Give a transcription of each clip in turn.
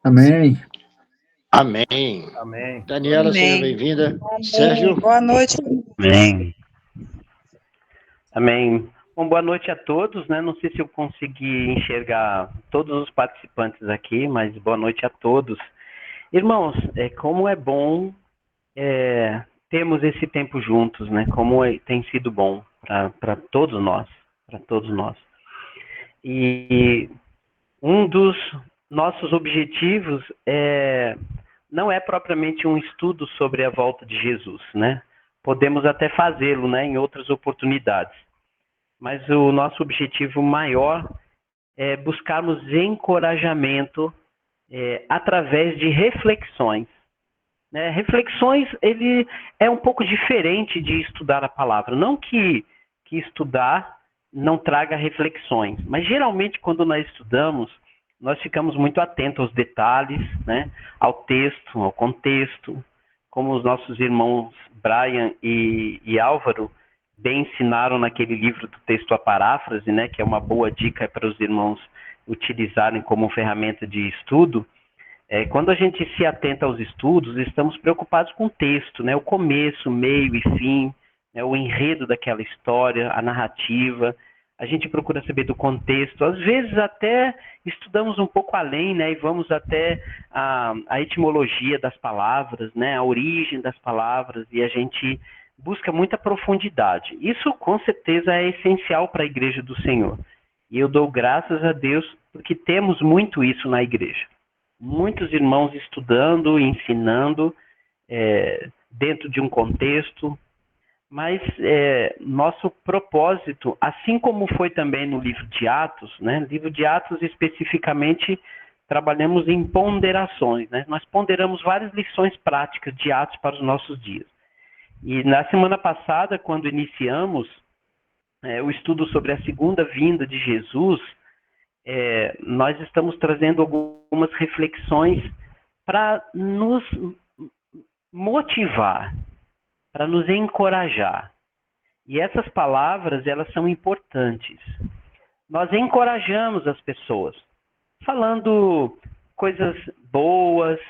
Amém. Amém. Amém. Daniela, seja Amém. bem-vinda. Amém. Sérgio? Boa noite. Amém. Amém. Bom, boa noite a todos, né? Não sei se eu consegui enxergar todos os participantes aqui, mas boa noite a todos. Irmãos, como é bom termos esse tempo juntos, né? Tem sido bom para todos nós, para todos nós. E um dos nossos objetivos não é propriamente um estudo sobre a volta de Jesus, né? Podemos até fazê-lo, né, em outras oportunidades. Mas o nosso objetivo maior é buscarmos encorajamento através de reflexões. Né? Reflexões, ele é um pouco diferente de estudar a palavra. Não que estudar não traga reflexões, mas geralmente quando nós estudamos, nós ficamos muito atentos aos detalhes, né? Ao texto, ao contexto, como os nossos irmãos Brian e Álvaro bem ensinaram naquele livro do texto a paráfrase, né? Que é uma boa dica para os irmãos utilizarem como ferramenta de estudo. Quando a gente se atenta aos estudos, estamos preocupados com o texto, né? O começo, meio e fim, né? O enredo daquela história, a narrativa. A gente procura saber do contexto. Às vezes até estudamos um pouco além, né? E vamos até a etimologia das palavras, né? A origem das palavras, e a gente busca muita profundidade. Isso com certeza é essencial para a igreja do Senhor. E eu dou graças a Deus porque temos muito isso na igreja. Muitos irmãos estudando, ensinando, dentro de um contexto, mas nosso propósito, assim como foi também no livro de Atos, né? No livro de Atos especificamente trabalhamos em ponderações, né? Nós ponderamos várias lições práticas de Atos para os nossos dias. E na semana passada, quando iniciamos o estudo sobre a segunda vinda de Jesus, nós estamos trazendo algumas reflexões para nos motivar, para nos encorajar. E essas palavras, elas são importantes. Nós encorajamos as pessoas, falando coisas boas,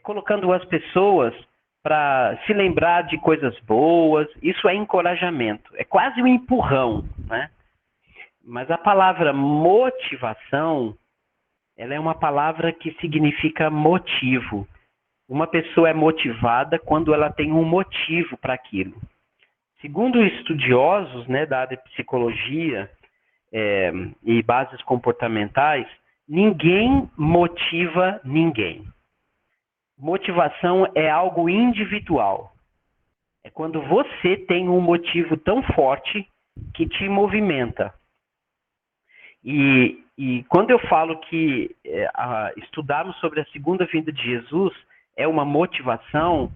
colocando as pessoas para se lembrar de coisas boas. Isso é encorajamento, é quase um empurrão, né? Mas a palavra motivação, ela é uma palavra que significa motivo. Uma pessoa é motivada quando ela tem um motivo para aquilo. Segundo estudiosos, né, da área de psicologia e bases comportamentais, ninguém motiva ninguém. Motivação é algo individual. É quando você tem um motivo tão forte que te movimenta. E quando eu falo que estudarmos sobre a segunda vinda de Jesus é uma motivação,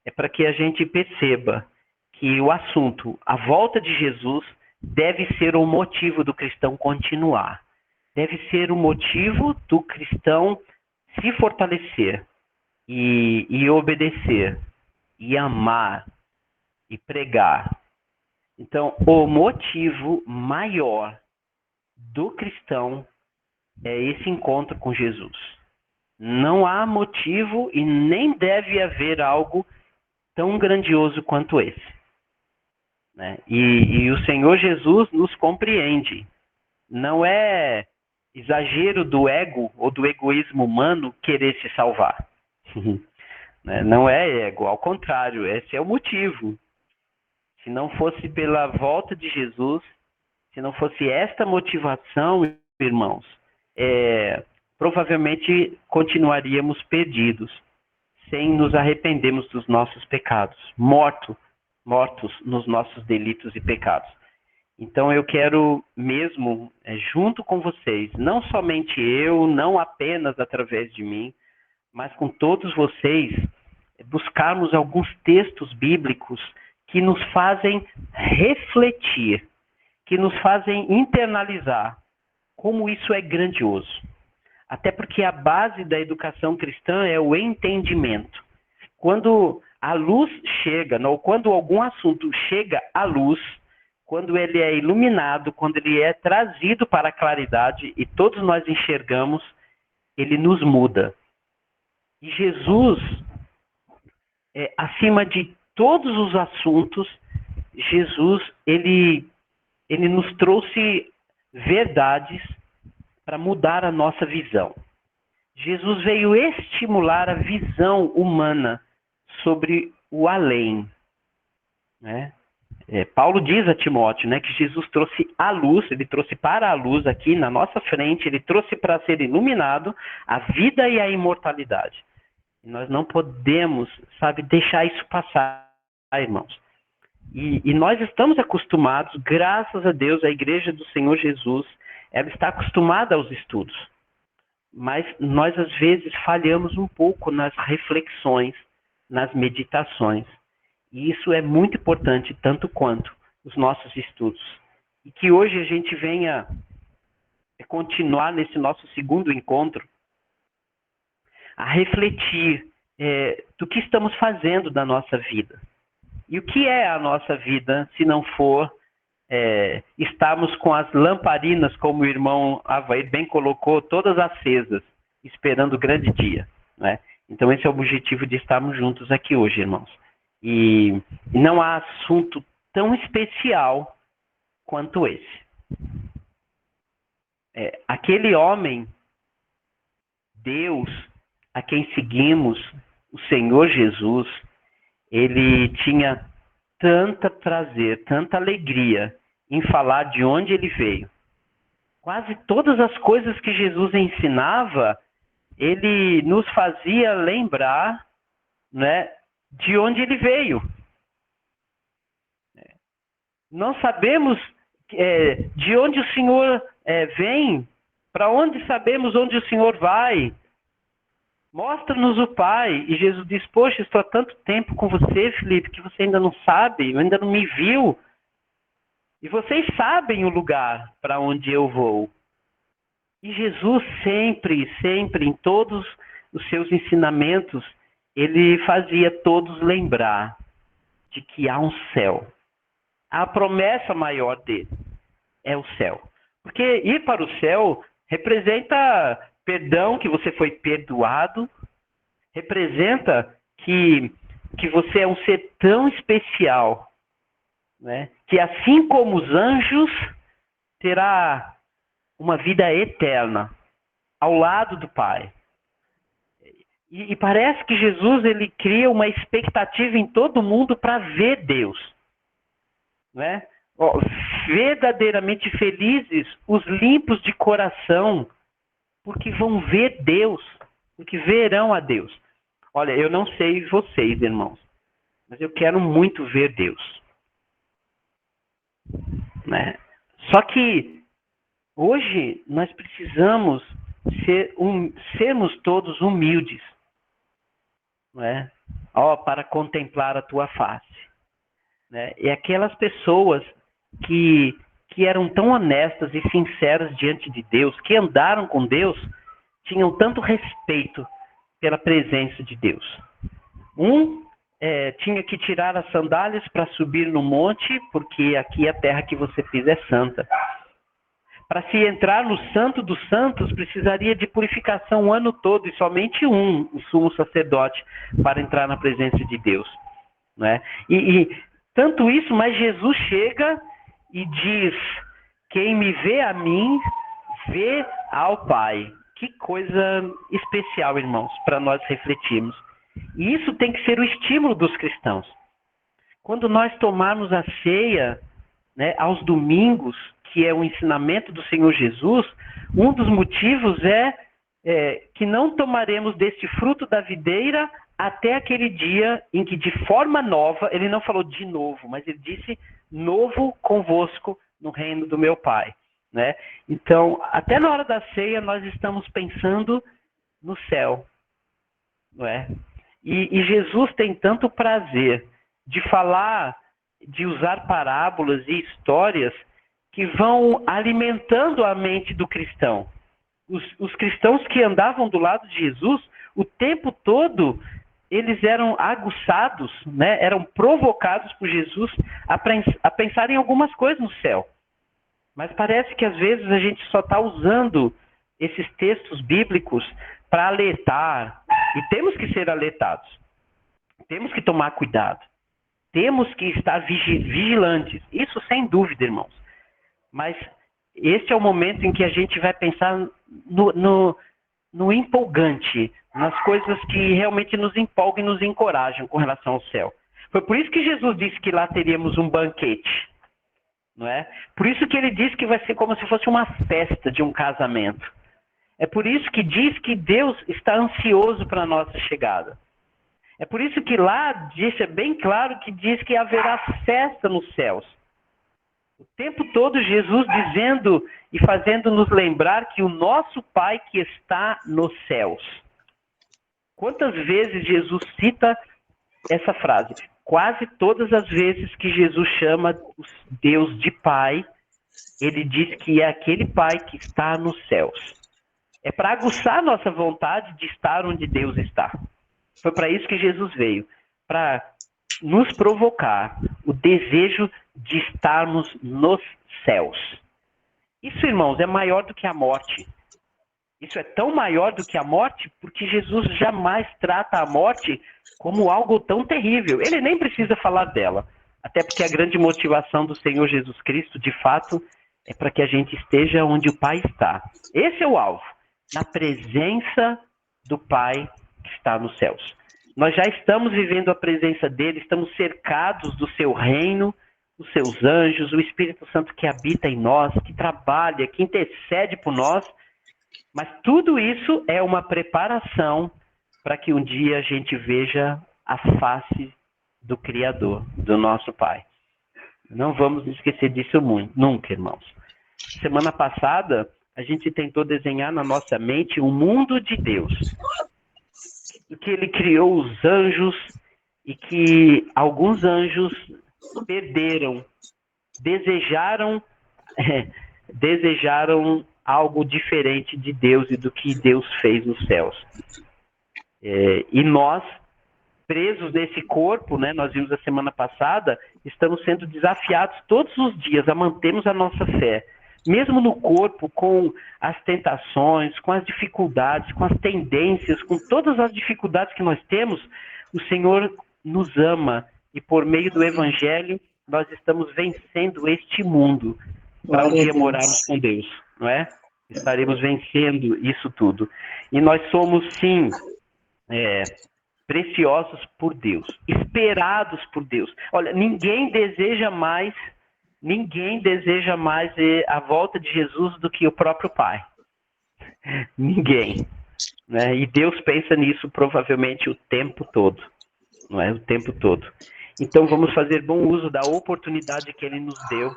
é para que a gente perceba que o assunto, a volta de Jesus, deve ser o motivo do cristão continuar. Deve ser o motivo do cristão se fortalecer e obedecer, e amar, e pregar. Então, o motivo maior do cristão é esse encontro com Jesus. Não há motivo e nem deve haver algo tão grandioso quanto esse. Né? E o Senhor Jesus nos compreende. Não é exagero do ego ou do egoísmo humano querer se salvar. Não é ego, ao contrário, esse é o motivo. Se não fosse pela volta de Jesus, se não fosse esta motivação, irmãos, provavelmente continuaríamos perdidos, sem nos arrependermos dos nossos pecados, mortos nos nossos delitos e pecados. Então eu quero mesmo, junto com vocês, não somente eu, não apenas através de mim, mas com todos vocês, buscarmos alguns textos bíblicos que nos fazem refletir, que nos fazem internalizar como isso é grandioso. Até porque a base da educação cristã é o entendimento. Quando a luz chega, ou quando algum assunto chega à luz, quando ele é iluminado, quando ele é trazido para a claridade e todos nós enxergamos, ele nos muda. E Jesus, acima de todos os assuntos, Jesus, ele nos trouxe verdades para mudar a nossa visão. Jesus veio estimular a visão humana sobre o além, né? Paulo diz a Timóteo, né, que Jesus trouxe a luz, ele trouxe para a luz aqui na nossa frente, ele trouxe para ser iluminado a vida e a imortalidade. E nós não podemos, deixar isso passar, irmãos. E nós estamos acostumados, graças a Deus, a Igreja do Senhor Jesus, ela está acostumada aos estudos. Mas nós, às vezes, falhamos um pouco nas reflexões, nas meditações. E isso é muito importante, tanto quanto os nossos estudos. E que hoje a gente venha continuar nesse nosso segundo encontro a refletir do que estamos fazendo da nossa vida. E o que é a nossa vida se não for estarmos com as lamparinas, como o irmão Avair bem colocou, todas acesas, esperando o grande dia, né? Então esse é o objetivo de estarmos juntos aqui hoje, irmãos. E não há assunto tão especial quanto esse. Aquele homem, Deus, a quem seguimos, o Senhor Jesus, ele tinha tanto prazer, tanta alegria em falar de onde ele veio. Quase todas as coisas que Jesus ensinava, ele nos fazia lembrar, né, de onde ele veio. Não sabemos de onde o Senhor vem, para onde sabemos onde o Senhor vai. Mostra-nos o Pai. E Jesus diz, poxa, estou há tanto tempo com você, Felipe, que você ainda não sabe, ainda não me viu. E vocês sabem o lugar para onde eu vou. E Jesus sempre, em todos os seus ensinamentos, ele fazia todos lembrar de que há um céu. A promessa maior dele é o céu. Porque ir para o céu representa perdão, que você foi perdoado, representa que você é um ser tão especial, né, que assim como os anjos, terá uma vida eterna ao lado do Pai. E parece que Jesus ele cria uma expectativa em todo mundo para ver Deus, né? Verdadeiramente felizes os limpos de coração, porque vão ver Deus, porque verão a Deus. Olha, eu não sei vocês, irmãos, mas eu quero muito ver Deus, né? Só que hoje nós precisamos sermos todos humildes, né? Para contemplar a tua face, né? E aquelas pessoas que eram tão honestas e sinceras diante de Deus, que andaram com Deus, tinham tanto respeito pela presença de Deus. Tinha que tirar as sandálias para subir no monte, porque aqui a terra que você pisa é santa. Para se entrar no Santo dos Santos, precisaria de purificação o ano todo, e somente o sumo sacerdote, para entrar na presença de Deus, né? E tanto isso, mas Jesus chega e diz, quem me vê a mim, vê ao Pai. Que coisa especial, irmãos, para nós refletirmos. E isso tem que ser o estímulo dos cristãos. Quando nós tomarmos a ceia, né, aos domingos, que é o ensinamento do Senhor Jesus, um dos motivos é que não tomaremos deste fruto da videira até aquele dia em que de forma nova, ele não falou de novo, mas ele disse novo convosco no reino do meu Pai, né? Então, até na hora da ceia, nós estamos pensando no céu, não é? E Jesus tem tanto prazer de falar, de usar parábolas e histórias que vão alimentando a mente do cristão. Os cristãos que andavam do lado de Jesus, o tempo todo, eles eram aguçados, né? Eram provocados por Jesus a pensar em algumas coisas no céu. Mas parece que às vezes a gente só está usando esses textos bíblicos para alertar, e temos que ser alertados, temos que tomar cuidado, temos que estar vigilantes, isso sem dúvida, irmãos. Mas este é o momento em que a gente vai pensar no empolgante, nas coisas que realmente nos empolgam e nos encorajam com relação ao céu. Foi por isso que Jesus disse que lá teríamos um banquete, não é? Por isso que ele disse que vai ser como se fosse uma festa de um casamento. É por isso que diz que Deus está ansioso para a nossa chegada. É por isso que lá deixa bem claro que diz que haverá festa nos céus. O tempo todo Jesus dizendo e fazendo nos lembrar que o nosso Pai que está nos céus. Quantas vezes Jesus cita essa frase? Quase todas as vezes que Jesus chama Deus de Pai, ele diz que é aquele Pai que está nos céus. É para aguçar nossa vontade de estar onde Deus está. Foi para isso que Jesus veio, para nos provocar o desejo de estarmos nos céus. Isso, irmãos, é maior do que a morte. Isso é tão maior do que a morte porque Jesus jamais trata a morte como algo tão terrível. Ele nem precisa falar dela. Até porque a grande motivação do Senhor Jesus Cristo, de fato, é para que a gente esteja onde o Pai está. Esse é o alvo, na presença do Pai que está nos céus. Nós já estamos vivendo a presença dele, estamos cercados do seu reino, os seus anjos, o Espírito Santo que habita em nós, que trabalha, que intercede por nós. Mas tudo isso é uma preparação para que um dia a gente veja a face do Criador, do nosso Pai. Não vamos esquecer disso nunca, irmãos. Semana passada, a gente tentou desenhar na nossa mente o mundo de Deus. Que ele criou os anjos e que alguns anjos perderam, desejaram algo diferente de Deus e do que Deus fez nos céus. E nós, presos nesse corpo, né, nós vimos a semana passada, estamos sendo desafiados todos os dias a mantermos a nossa fé. Mesmo no corpo, com as tentações, com as dificuldades, com as tendências, com todas as dificuldades que nós temos, o Senhor nos ama e por meio do Evangelho nós estamos vencendo este mundo para um dia morarmos com Deus, não é? Estaremos vencendo isso tudo. E nós somos, sim, preciosos por Deus, esperados por Deus. Olha, ninguém deseja mais a volta de Jesus do que o próprio Pai. Ninguém. Né? E Deus pensa nisso provavelmente o tempo todo. Não é? O tempo todo. Então vamos fazer bom uso da oportunidade que Ele nos deu,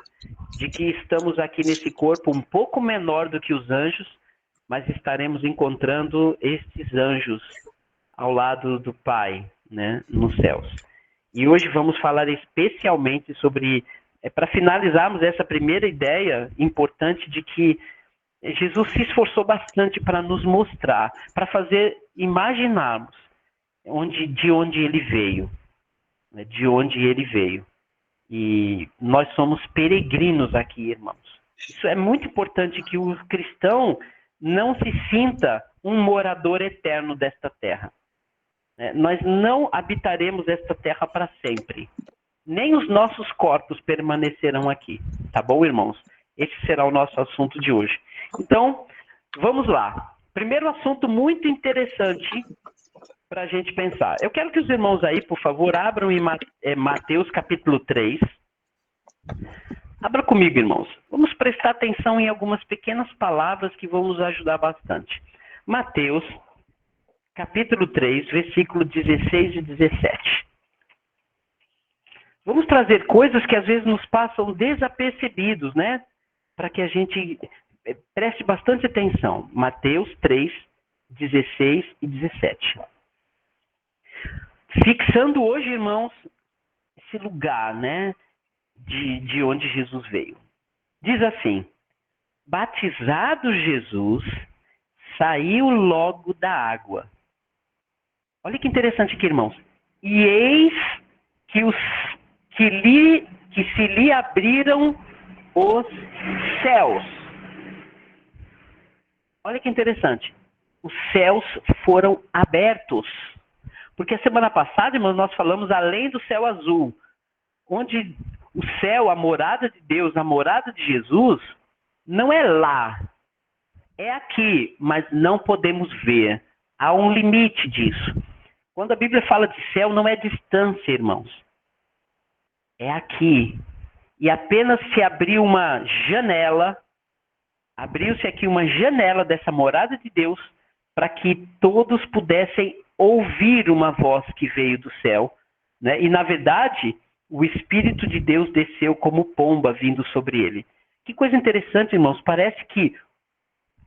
de que estamos aqui nesse corpo um pouco menor do que os anjos, mas estaremos encontrando estes anjos ao lado do Pai, né, nos céus. E hoje vamos falar especialmente sobre, para finalizarmos essa primeira ideia importante de que Jesus se esforçou bastante para nos mostrar, para fazer imaginarmos de onde ele veio, né, de onde ele veio. E nós somos peregrinos aqui, irmãos. Isso é muito importante, que o cristão não se sinta um morador eterno desta terra. Nós não habitaremos esta terra para sempre. Nem os nossos corpos permanecerão aqui. Tá bom, irmãos? Esse será o nosso assunto de hoje. Então, vamos lá. Primeiro assunto muito interessante para a gente pensar. Eu quero que os irmãos aí, por favor, abram em Mateus capítulo 3. Abra comigo, irmãos. Vamos prestar atenção em algumas pequenas palavras que vão nos ajudar bastante. Mateus capítulo 3, versículo 16 e 17. Vamos trazer coisas que às vezes nos passam desapercebidos, né? Para que a gente preste bastante atenção. Mateus 3, 16 e 17. Fixando hoje, irmãos, esse lugar, né? De onde Jesus veio. Diz assim: batizado Jesus, saiu logo da água. Olha que interessante aqui, irmãos. E eis que se lhe abriram os céus. Olha que interessante. Os céus foram abertos. Porque a semana passada, irmãos, nós falamos além do céu azul, onde o céu, a morada de Deus, a morada de Jesus, não é lá, é aqui, mas não podemos ver. Há um limite disso. Quando a Bíblia fala de céu, não é distância, irmãos. É aqui. E apenas se abriu uma janela, abriu-se aqui uma janela dessa morada de Deus, para que todos pudessem ouvir uma voz que veio do céu, né? E, na verdade, o Espírito de Deus desceu como pomba vindo sobre ele. Que coisa interessante, irmãos. Parece que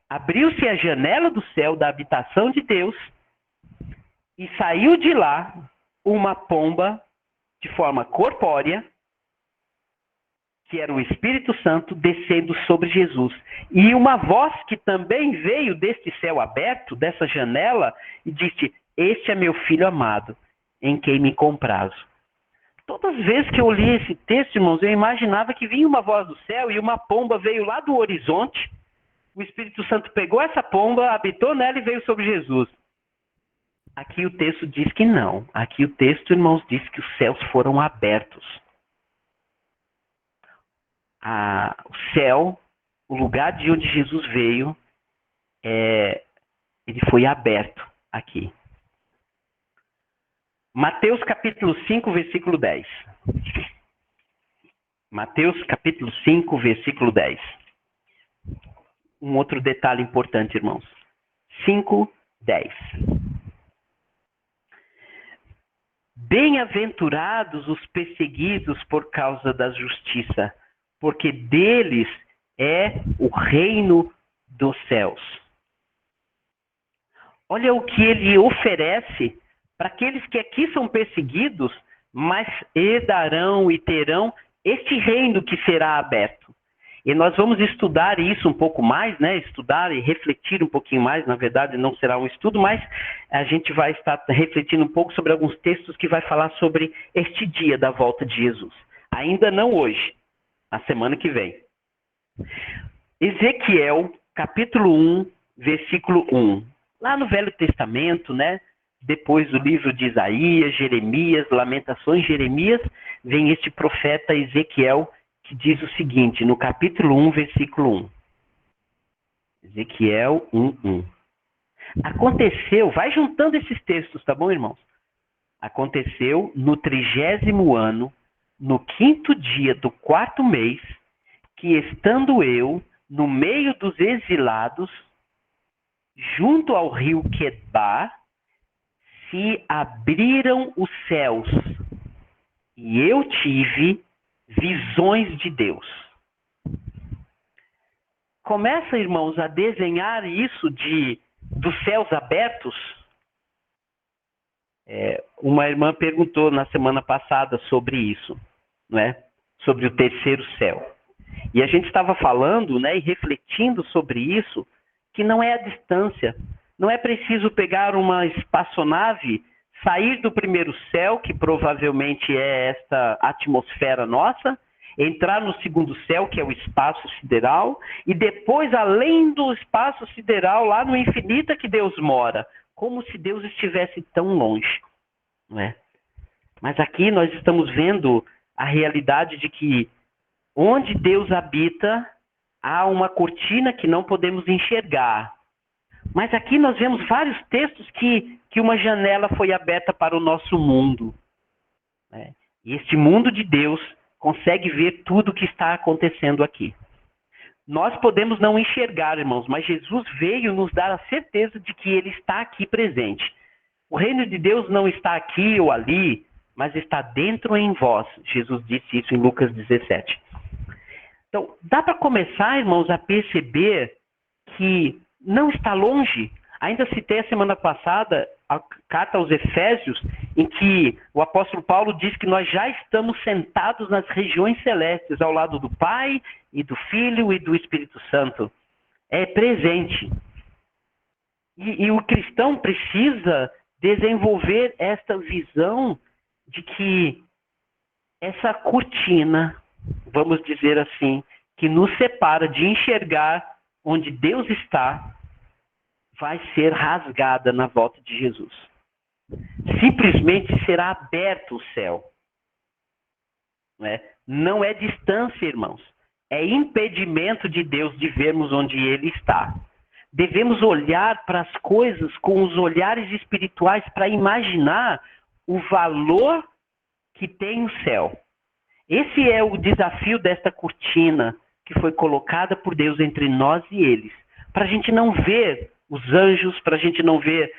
abriu-se a janela do céu, da habitação de Deus, e saiu de lá uma pomba de forma corpórea, que era o Espírito Santo, descendo sobre Jesus. E uma voz que também veio deste céu aberto, dessa janela, e disse: este é meu filho amado, em quem me comprazo. Todas as vezes que eu li esse texto, irmãos, eu imaginava que vinha uma voz do céu e uma pomba veio lá do horizonte. O Espírito Santo pegou essa pomba, habitou nela e veio sobre Jesus. Aqui o texto diz que não. Aqui o texto, irmãos, diz que os céus foram abertos. O céu, o lugar de onde Jesus veio, ele foi aberto aqui. Mateus capítulo 5, versículo 10. Mateus capítulo 5, versículo 10. Um outro detalhe importante, irmãos. 5, 10. Bem-aventurados os perseguidos por causa da justiça, porque deles é o reino dos céus. Olha o que ele oferece para aqueles que aqui são perseguidos, mas herdarão e terão este reino que será aberto. E nós vamos estudar isso um pouco mais, né? Estudar e refletir um pouquinho mais. Na verdade, não será um estudo, mas a gente vai estar refletindo um pouco sobre alguns textos que vai falar sobre este dia da volta de Jesus. Ainda não hoje, a semana que vem. Ezequiel, capítulo 1, versículo 1. Lá no Velho Testamento, né? Depois do livro de Isaías, Jeremias, Lamentações, Jeremias, vem este profeta Ezequiel, que diz o seguinte, no capítulo 1, versículo 1. Ezequiel 1, 1. Aconteceu, vai juntando esses textos, tá bom, irmãos? Aconteceu no 30º ano, no 5º dia do 4º mês, que estando eu no meio dos exilados, junto ao rio Quebar, se abriram os céus, e eu tive visões de Deus. Começa, irmãos, a desenhar isso dos céus abertos. Uma irmã perguntou na semana passada sobre isso, né? Sobre o terceiro céu. E a gente estava falando, né, e refletindo sobre isso, que não é a distância. Não é preciso pegar uma espaçonave, sair do primeiro céu, que provavelmente é esta atmosfera nossa, entrar no segundo céu, que é o espaço sideral, e depois, além do espaço sideral, lá no infinito é que Deus mora, como se Deus estivesse tão longe, não é? Mas aqui nós estamos vendo a realidade de que onde Deus habita, há uma cortina que não podemos enxergar. Mas aqui nós vemos vários textos que uma janela foi aberta para o nosso mundo, né? E este mundo de Deus consegue ver tudo o que está acontecendo aqui. Nós podemos não enxergar, irmãos, mas Jesus veio nos dar a certeza de que Ele está aqui presente. O reino de Deus não está aqui ou ali, mas está dentro em vós. Jesus disse isso em Lucas 17. Então, dá para começar, irmãos, a perceber que não está longe. Ainda citei a semana passada a carta aos Efésios, em que o apóstolo Paulo diz que nós já estamos sentados nas regiões celestes, ao lado do Pai, e do Filho, e do Espírito Santo. É presente. E o cristão precisa desenvolver esta visão de que essa cortina, vamos dizer assim, que nos separa de enxergar onde Deus está, vai ser rasgada na volta de Jesus. Simplesmente será aberto o céu. Não é distância, irmãos. É impedimento de Deus de vermos onde Ele está. Devemos olhar para as coisas com os olhares espirituais para imaginar o valor que tem o céu. Esse é o desafio desta cortina que foi colocada por Deus entre nós e eles. Para a gente não ver os anjos, para a gente não ver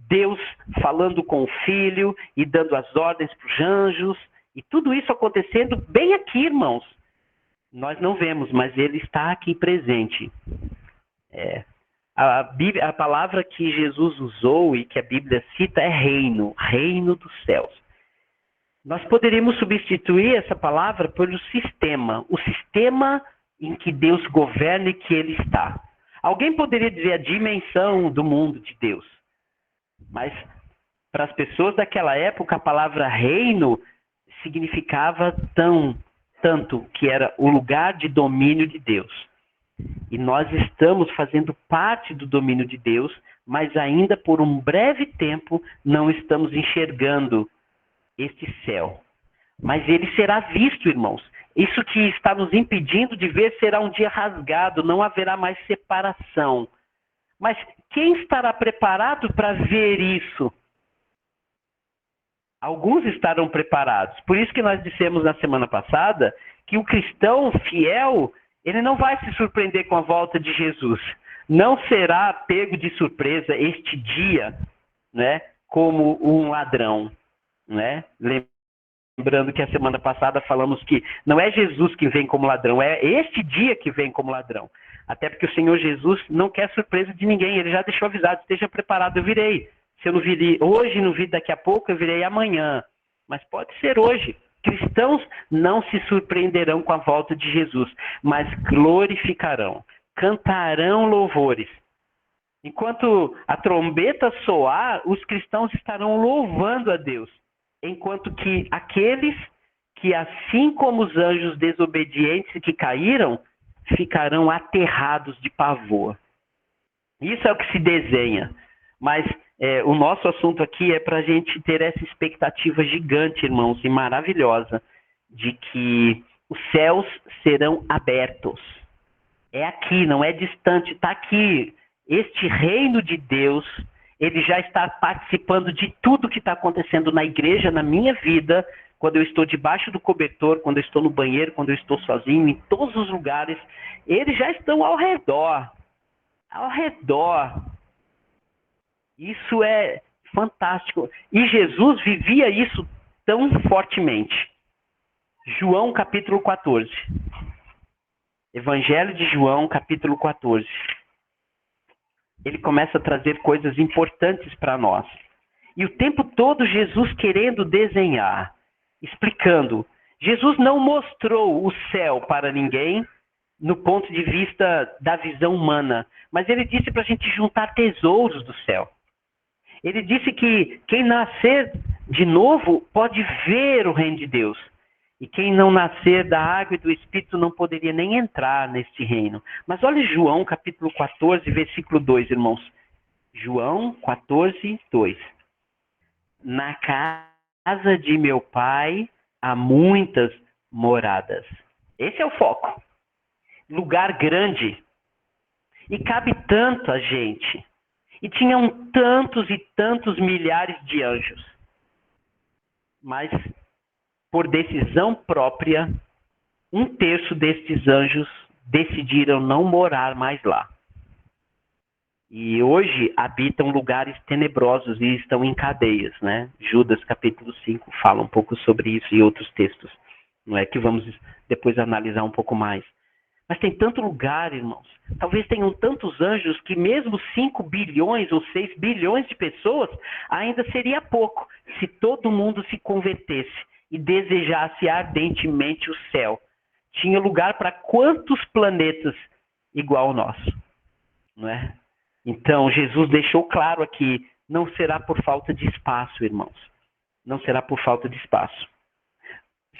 Deus falando com o Filho e dando as ordens para os anjos. E tudo isso acontecendo bem aqui, irmãos. Nós não vemos, mas Ele está aqui presente. A palavra que Jesus usou e que a Bíblia cita é reino, reino dos céus. Nós poderíamos substituir essa palavra pelo sistema, o sistema em que Deus governa e que Ele está. Alguém poderia dizer a dimensão do mundo de Deus, mas para as pessoas daquela época a palavra reino significava tanto que era o lugar de domínio de Deus. E nós estamos fazendo parte do domínio de Deus, mas ainda por um breve tempo não estamos enxergando este céu. Mas ele será visto, irmãos. Isso que está nos impedindo de ver será um dia rasgado, não haverá mais separação. Mas quem estará preparado para ver isso? Alguns estarão preparados. Por isso que nós dissemos na semana passada que o cristão fiel, ele não vai se surpreender com a volta de Jesus. Não será pego de surpresa este dia, como um ladrão. Lembrando que a semana passada falamos que não é Jesus que vem como ladrão, é este dia que vem como ladrão. Até porque o Senhor Jesus não quer surpresa de ninguém, Ele já deixou avisado, esteja preparado, eu virei. Se eu não virei hoje, não vi daqui a pouco, eu virei amanhã. Mas pode ser hoje. Cristãos não se surpreenderão com a volta de Jesus, mas glorificarão, cantarão louvores. Enquanto a trombeta soar, os cristãos estarão louvando a Deus. Enquanto que aqueles que, assim como os anjos desobedientes que caíram, ficarão aterrados de pavor. Isso é o que se desenha. Mas o nosso assunto aqui é para a gente ter essa expectativa gigante, irmãos, e maravilhosa, de que os céus serão abertos. É aqui, não é distante, está aqui. Este reino de Deus, ele já está participando de tudo que está acontecendo na igreja, na minha vida, quando eu estou debaixo do cobertor, quando eu estou no banheiro, quando eu estou sozinho, em todos os lugares. Eles já estão ao redor. Ao redor. Isso é fantástico. E Jesus vivia isso tão fortemente. João capítulo 14. Evangelho de João capítulo 14. Ele começa a trazer coisas importantes para nós. E o tempo todo Jesus querendo desenhar, explicando. Jesus não mostrou o céu para ninguém no ponto de vista da visão humana, mas ele disse para a gente juntar tesouros do céu. Ele disse que quem nascer de novo pode ver o reino de Deus. E quem não nascer da água e do Espírito não poderia nem entrar neste reino. Mas olha João capítulo 14, versículo 2, irmãos. João 14, 2. Na casa de meu pai há muitas moradas. Esse é o foco. Lugar grande. E cabe tanta gente. E tinham tantos e tantos milhares de anjos. Mas, por decisão própria, 1/3 destes anjos decidiram não morar mais lá. E hoje habitam lugares tenebrosos e estão em cadeias, Judas capítulo 5 fala um pouco sobre isso e outros textos, que vamos depois analisar um pouco mais. Mas tem tanto lugar, irmãos. Talvez tenham tantos anjos que mesmo 5 bilhões ou 6 bilhões de pessoas ainda seria pouco se todo mundo se convertesse e desejasse ardentemente o céu. Tinha lugar para quantos planetas igual ao nosso? Então, Jesus deixou claro aqui, não será por falta de espaço, irmãos. Não será por falta de espaço.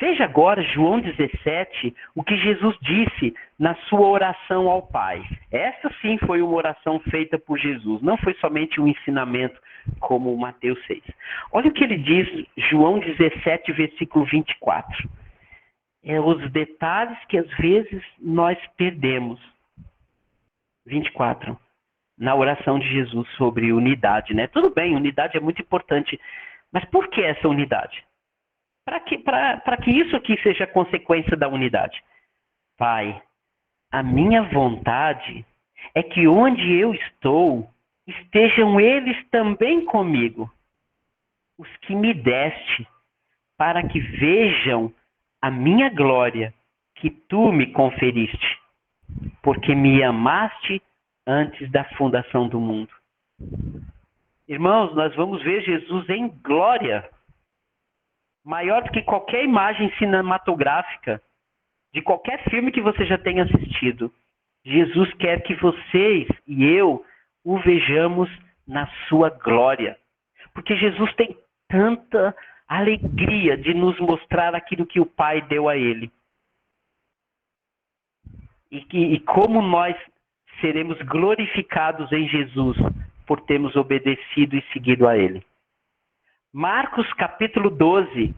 Veja agora João 17, o que Jesus disse na sua oração ao Pai. Essa sim foi uma oração feita por Jesus, não foi somente um ensinamento como Mateus 6. Olha o que ele diz, João 17, versículo 24. Os detalhes que às vezes nós perdemos. 24. Na oração de Jesus sobre unidade, né? Tudo bem, unidade é muito importante, mas por que essa unidade? Para que isso aqui seja consequência da unidade. Pai, a minha vontade é que onde eu estou, estejam eles também comigo, os que me deste, para que vejam a minha glória que tu me conferiste, porque me amaste antes da fundação do mundo. Irmãos, nós vamos ver Jesus em glória, maior do que qualquer imagem cinematográfica, de qualquer filme que você já tenha assistido. Jesus quer que vocês e eu o vejamos na sua glória. Porque Jesus tem tanta alegria de nos mostrar aquilo que o Pai deu a ele. E como nós seremos glorificados em Jesus por termos obedecido e seguido a ele. Marcos capítulo 12.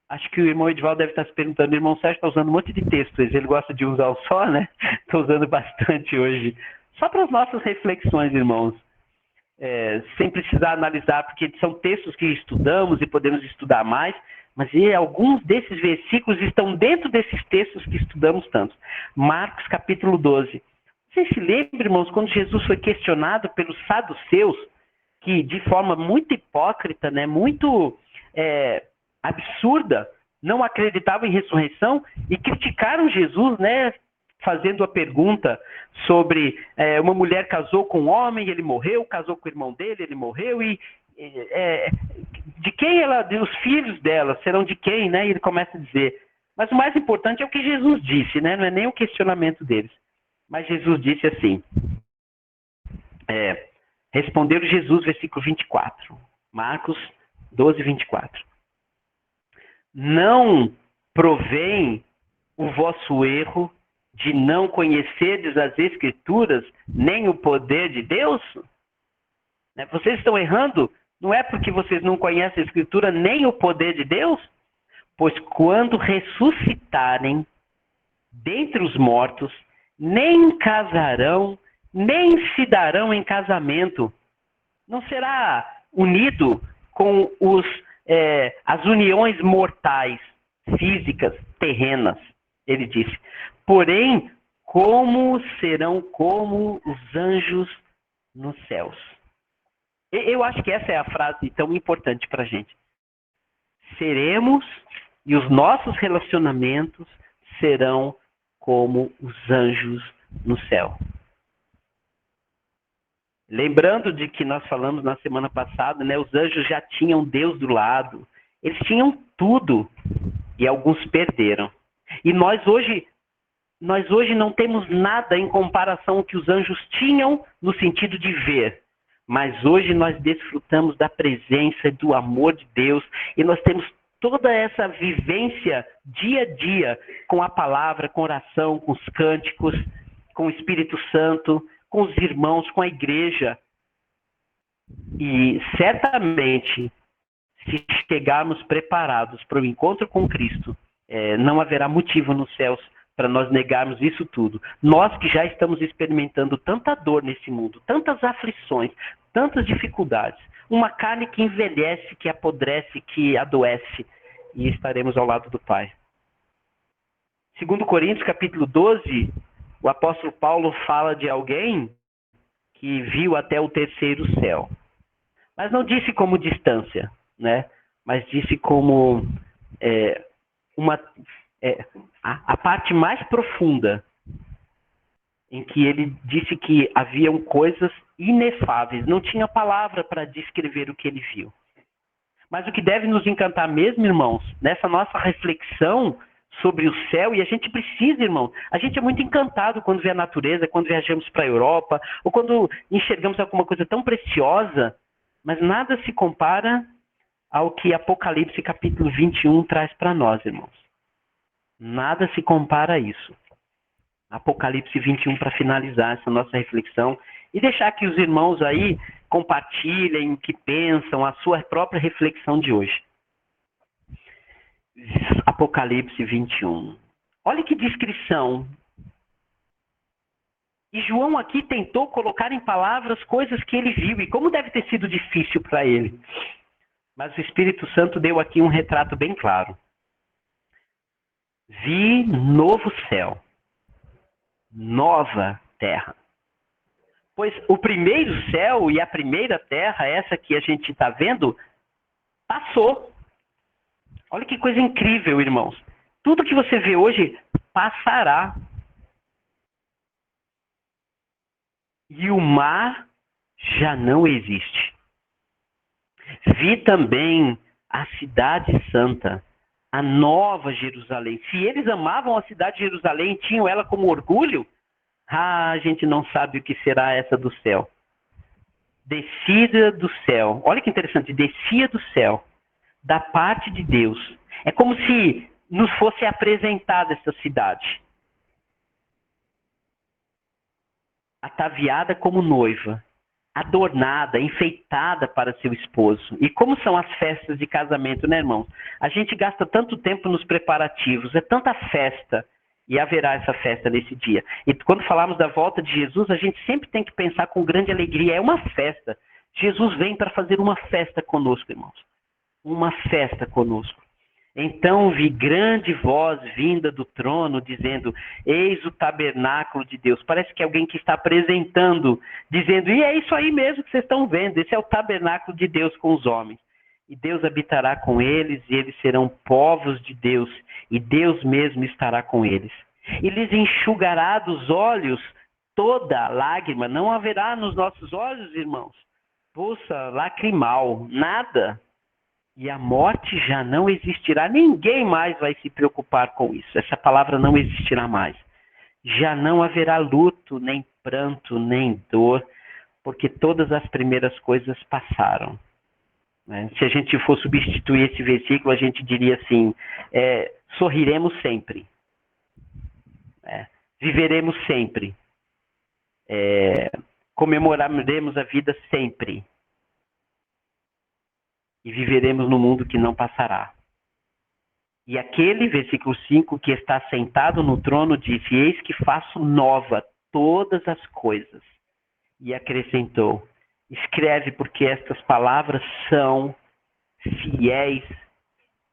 Acho que o irmão Edivaldo deve estar se perguntando, o irmão Sérgio está usando um monte de textos, ele gosta de usar o só, né? Estou usando bastante hoje. Só para as nossas reflexões, irmãos. Sem precisar analisar, porque são textos que estudamos e podemos estudar mais, mas alguns desses versículos estão dentro desses textos que estudamos tanto. Marcos capítulo 12. Vocês se lembram, irmãos, quando Jesus foi questionado pelos saduceus, que de forma muito hipócrita, né, muito absurda, não acreditavam em ressurreição e criticaram Jesus, né, fazendo a pergunta sobre uma mulher casou com um homem, ele morreu, casou com o irmão dele, ele morreu, e de quem os filhos dela serão de quem, né? E ele começa a dizer, mas o mais importante é o que Jesus disse, né? Não é nem o questionamento deles. Mas Jesus disse assim, respondeu Jesus, versículo 24, Marcos 12, 24. Não provém o vosso erro de não conhecerdes as Escrituras, nem o poder de Deus? Vocês estão errando, não é porque vocês não conhecem a Escritura, nem o poder de Deus? Pois quando ressuscitarem dentre os mortos, nem casarão, nem se darão em casamento. Não será unido com as uniões mortais, físicas, terrenas, ele disse. Porém, como serão como os anjos nos céus. Eu acho que essa é a frase tão importante para a gente. Seremos, e os nossos relacionamentos serão como os anjos no céu. Lembrando de que nós falamos na semana passada, né, os anjos já tinham Deus do lado. Eles tinham tudo e alguns perderam. E nós hoje não temos nada em comparação ao que os anjos tinham no sentido de ver. Mas hoje nós desfrutamos da presença e do amor de Deus e nós temos toda essa vivência dia a dia com a palavra, com oração, com os cânticos, com o Espírito Santo, com os irmãos, com a igreja. E certamente, se chegarmos preparados para o encontro com Cristo, não haverá motivo nos céus para nós negarmos isso tudo. Nós que já estamos experimentando tanta dor nesse mundo, tantas aflições, tantas dificuldades, uma carne que envelhece, que apodrece, que adoece, e estaremos ao lado do Pai. 2 Coríntios, capítulo 12, o apóstolo Paulo fala de alguém que viu até o terceiro céu. Mas não disse como distância, né? Mas disse como a parte mais profunda, em que ele disse que haviam coisas inefáveis, não tinha palavra para descrever o que ele viu. Mas o que deve nos encantar mesmo, irmãos, nessa nossa reflexão sobre o céu, e a gente precisa, irmão, a gente é muito encantado quando vê a natureza, quando viajamos para a Europa, ou quando enxergamos alguma coisa tão preciosa, mas nada se compara ao que Apocalipse capítulo 21 traz para nós, irmãos. Nada se compara a isso. Apocalipse 21 para finalizar essa nossa reflexão e deixar que os irmãos aí compartilhem o que pensam, a sua própria reflexão de hoje. Apocalipse 21. Olha que descrição. E João aqui tentou colocar em palavras coisas que ele viu e como deve ter sido difícil para ele. Mas o Espírito Santo deu aqui um retrato bem claro. Vi novo céu, nova terra. Pois o primeiro céu e a primeira terra, essa que a gente está vendo, passou. Olha que coisa incrível, irmãos. Tudo que você vê hoje passará. E o mar já não existe. Vi também a cidade santa, a nova Jerusalém. Se eles amavam a cidade de Jerusalém e tinham ela como orgulho, a gente não sabe o que será essa do céu. Descida do céu. Olha que interessante, descia do céu, da parte de Deus. É como se nos fosse apresentada essa cidade. Ataviada como noiva, adornada, enfeitada para seu esposo. E como são as festas de casamento, né, irmãos? A gente gasta tanto tempo nos preparativos, é tanta festa, e haverá essa festa nesse dia. E quando falamos da volta de Jesus, a gente sempre tem que pensar com grande alegria, é uma festa. Jesus vem para fazer uma festa conosco, irmãos. Uma festa conosco. Então vi grande voz vinda do trono, dizendo, eis o tabernáculo de Deus. Parece que é alguém que está apresentando, dizendo, e é isso aí mesmo que vocês estão vendo, esse é o tabernáculo de Deus com os homens. E Deus habitará com eles, e eles serão povos de Deus, e Deus mesmo estará com eles. E lhes enxugará dos olhos toda lágrima, não haverá nos nossos olhos, irmãos, poça lacrimal, nada. E a morte já não existirá. Ninguém mais vai se preocupar com isso. Essa palavra não existirá mais. Já não haverá luto, nem pranto, nem dor, porque todas as primeiras coisas passaram. Se a gente for substituir esse versículo, a gente diria assim, sorriremos sempre. Viveremos sempre. Comemoraremos a vida sempre. E viveremos no mundo que não passará. E aquele, versículo 5, que está sentado no trono, disse, eis que faço nova todas as coisas. E acrescentou, escreve porque estas palavras são fiéis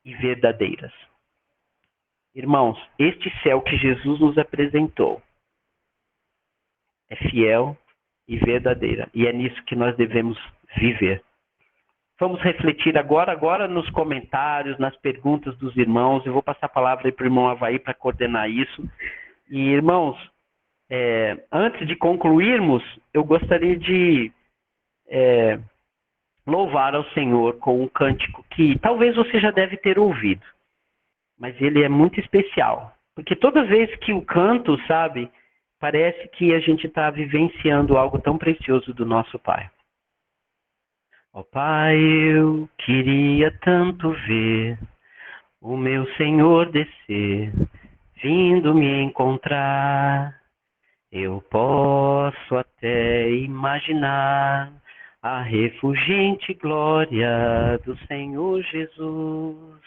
e verdadeiras. Irmãos, este céu que Jesus nos apresentou é fiel e verdadeira. E é nisso que nós devemos viver. Vamos refletir agora nos comentários, nas perguntas dos irmãos. Eu vou passar a palavra para o irmão Avaí para coordenar isso. E, irmãos, antes de concluirmos, eu gostaria de louvar ao Senhor com um cântico que talvez você já deve ter ouvido. Mas ele é muito especial. Porque toda vez que o canto, sabe, parece que a gente está vivenciando algo tão precioso do nosso Pai. Ó Pai, eu queria tanto ver o meu Senhor descer, vindo me encontrar. Eu posso até imaginar a refulgente glória do Senhor Jesus,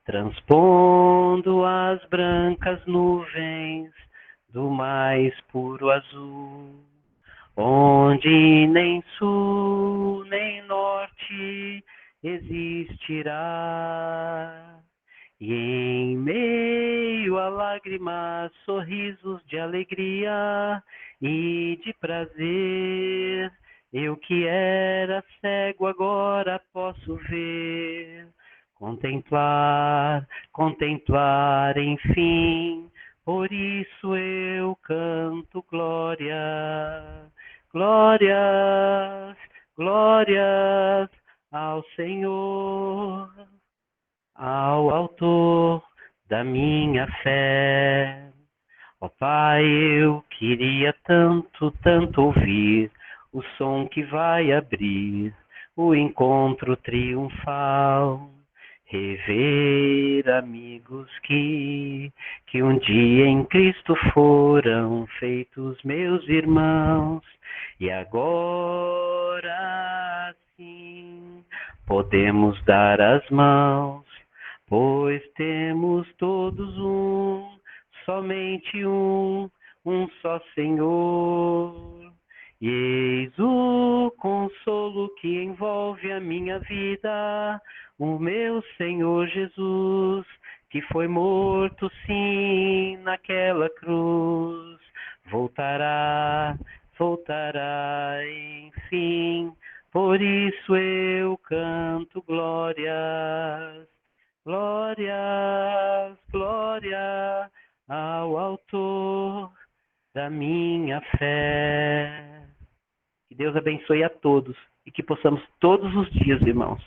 transpondo as brancas nuvens do mais puro azul. Onde nem sul, nem norte existirá. E em meio a lágrimas, sorrisos de alegria e de prazer, eu que era cego agora posso ver. Contemplar, enfim, por isso eu canto glória. Glórias, glórias ao Senhor, ao autor da minha fé. Ó Pai, eu queria tanto, tanto ouvir o som que vai abrir o encontro triunfal. Rever amigos que um dia em Cristo foram feitos meus irmãos, e agora sim podemos dar as mãos, pois temos todos somente um só Senhor. E eis o consolo que envolve a minha vida, o meu Senhor Jesus, que foi morto sim naquela cruz, voltará, voltará enfim, por isso eu canto glórias, glórias, glória ao autor da minha fé. Que Deus abençoe a todos e que possamos todos os dias, irmãos,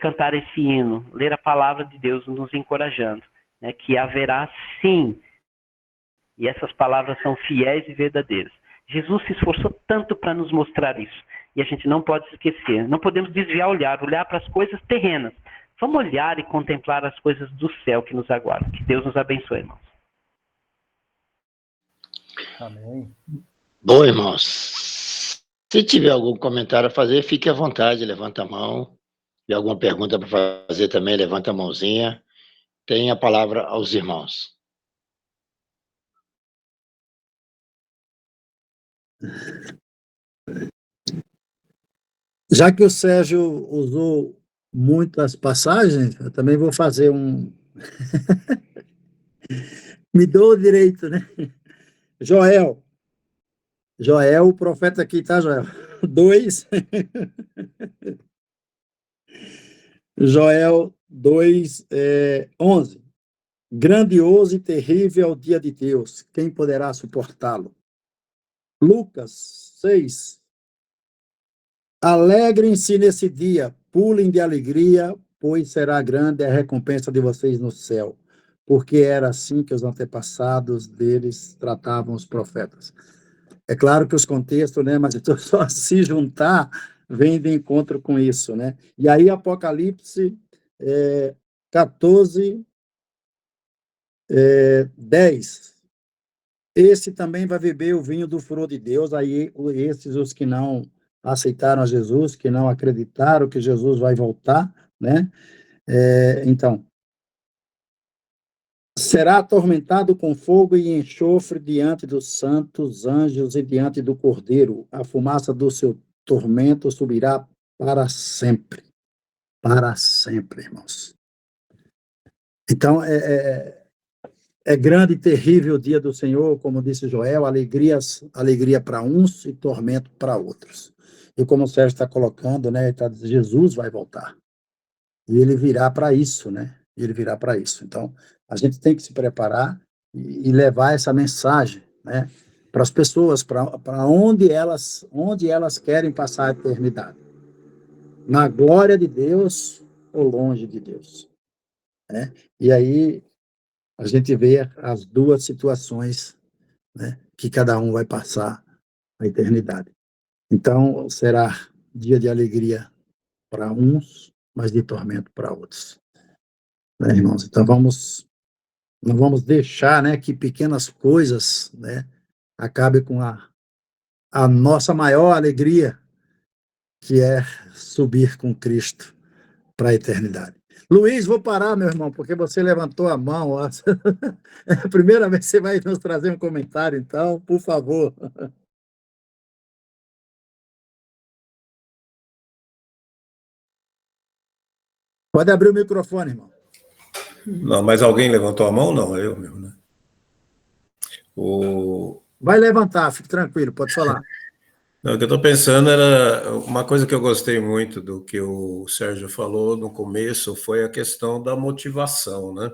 cantar esse hino, ler a palavra de Deus nos encorajando, né, que haverá sim, e essas palavras são fiéis e verdadeiras. Jesus se esforçou tanto para nos mostrar isso, e a gente não pode esquecer, não podemos desviar o olhar para as coisas terrenas. Vamos olhar e contemplar as coisas do céu que nos aguardam. Que Deus nos abençoe, irmãos. Amém. Bom, irmãos. Se tiver algum comentário a fazer, fique à vontade, levanta a mão. Se tiver alguma pergunta para fazer também, levanta a mãozinha. Tem a palavra aos irmãos. Já que o Sérgio usou muitas passagens, eu também vou fazer um... Me dou o direito, né? Joel, o profeta aqui, tá, Joel? 2, Joel 2, 11. Grandioso e terrível é o dia de Deus, quem poderá suportá-lo? Lucas 6. Alegrem-se nesse dia, pulem de alegria, pois será grande a recompensa de vocês no céu, porque era assim que os antepassados deles tratavam os profetas. É claro que os contextos, né, mas então só se juntar vem de encontro com isso, né? E aí Apocalipse 14, 10. Esse também vai beber o vinho do furor de Deus, aí esses os que não aceitaram a Jesus, que não acreditaram que Jesus vai voltar, né? Então, será atormentado com fogo e enxofre diante dos santos anjos e diante do Cordeiro. A fumaça do seu tormento subirá para sempre. Para sempre, irmãos. Então, é grande e terrível o dia do Senhor, como disse Joel, alegria para uns e tormento para outros. E como o Sérgio está colocando, né, tá, Jesus vai voltar. E ele virá para isso, né? Ele virá para isso. Então, a gente tem que se preparar e levar essa mensagem, né, para as pessoas, para onde elas querem passar a eternidade. Na glória de Deus ou longe de Deus, né? E aí a gente vê as duas situações, né, que cada um vai passar a eternidade. Então, será dia de alegria para uns, mas de tormento para outros. Né, irmãos? Então, não vamos deixar, né, que pequenas coisas, né, acabem com a nossa maior alegria, que é subir com Cristo para a eternidade. Luiz, vou parar, meu irmão, porque você levantou a mão. É a primeira vez que você vai nos trazer um comentário, então, por favor. Pode abrir o microfone, irmão. Não, mas alguém levantou a mão? Não, eu mesmo, né? Vai levantar, fique tranquilo, pode falar. Não, o que eu estou pensando era uma coisa que eu gostei muito do que o Sérgio falou no começo, foi a questão da motivação, né?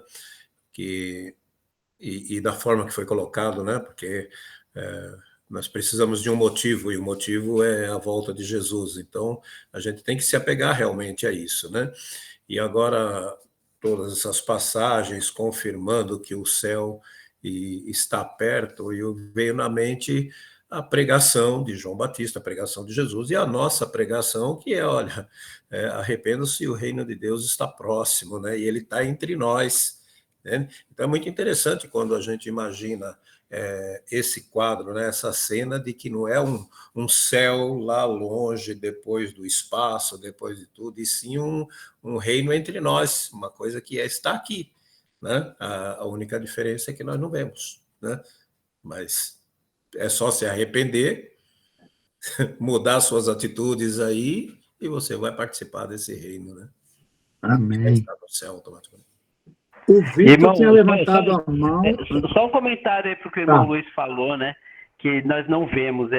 E da forma que foi colocado, né? Porque nós precisamos de um motivo, e o motivo é a volta de Jesus. Então, a gente tem que se apegar realmente a isso, né? E agora, todas essas passagens confirmando que o céu está perto, e veio na mente a pregação de João Batista, a pregação de Jesus, e a nossa pregação, que é, olha, arrependa-se, o reino de Deus está próximo, né? E ele está entre nós, né? Então é muito interessante quando a gente imagina esse quadro, né? Essa cena de que não é um céu lá longe, depois do espaço, depois de tudo, e sim um reino entre nós, uma coisa que está aqui, né? A única diferença é que nós não vemos, né? Mas é só se arrepender, mudar suas atitudes aí, e você vai participar desse reino, né? Já Amém. está no céu automaticamente. O Vitor Irmão, tinha levantado a mão. Só um comentário aí para o que o irmão Luiz falou, né? Que nós não vemos.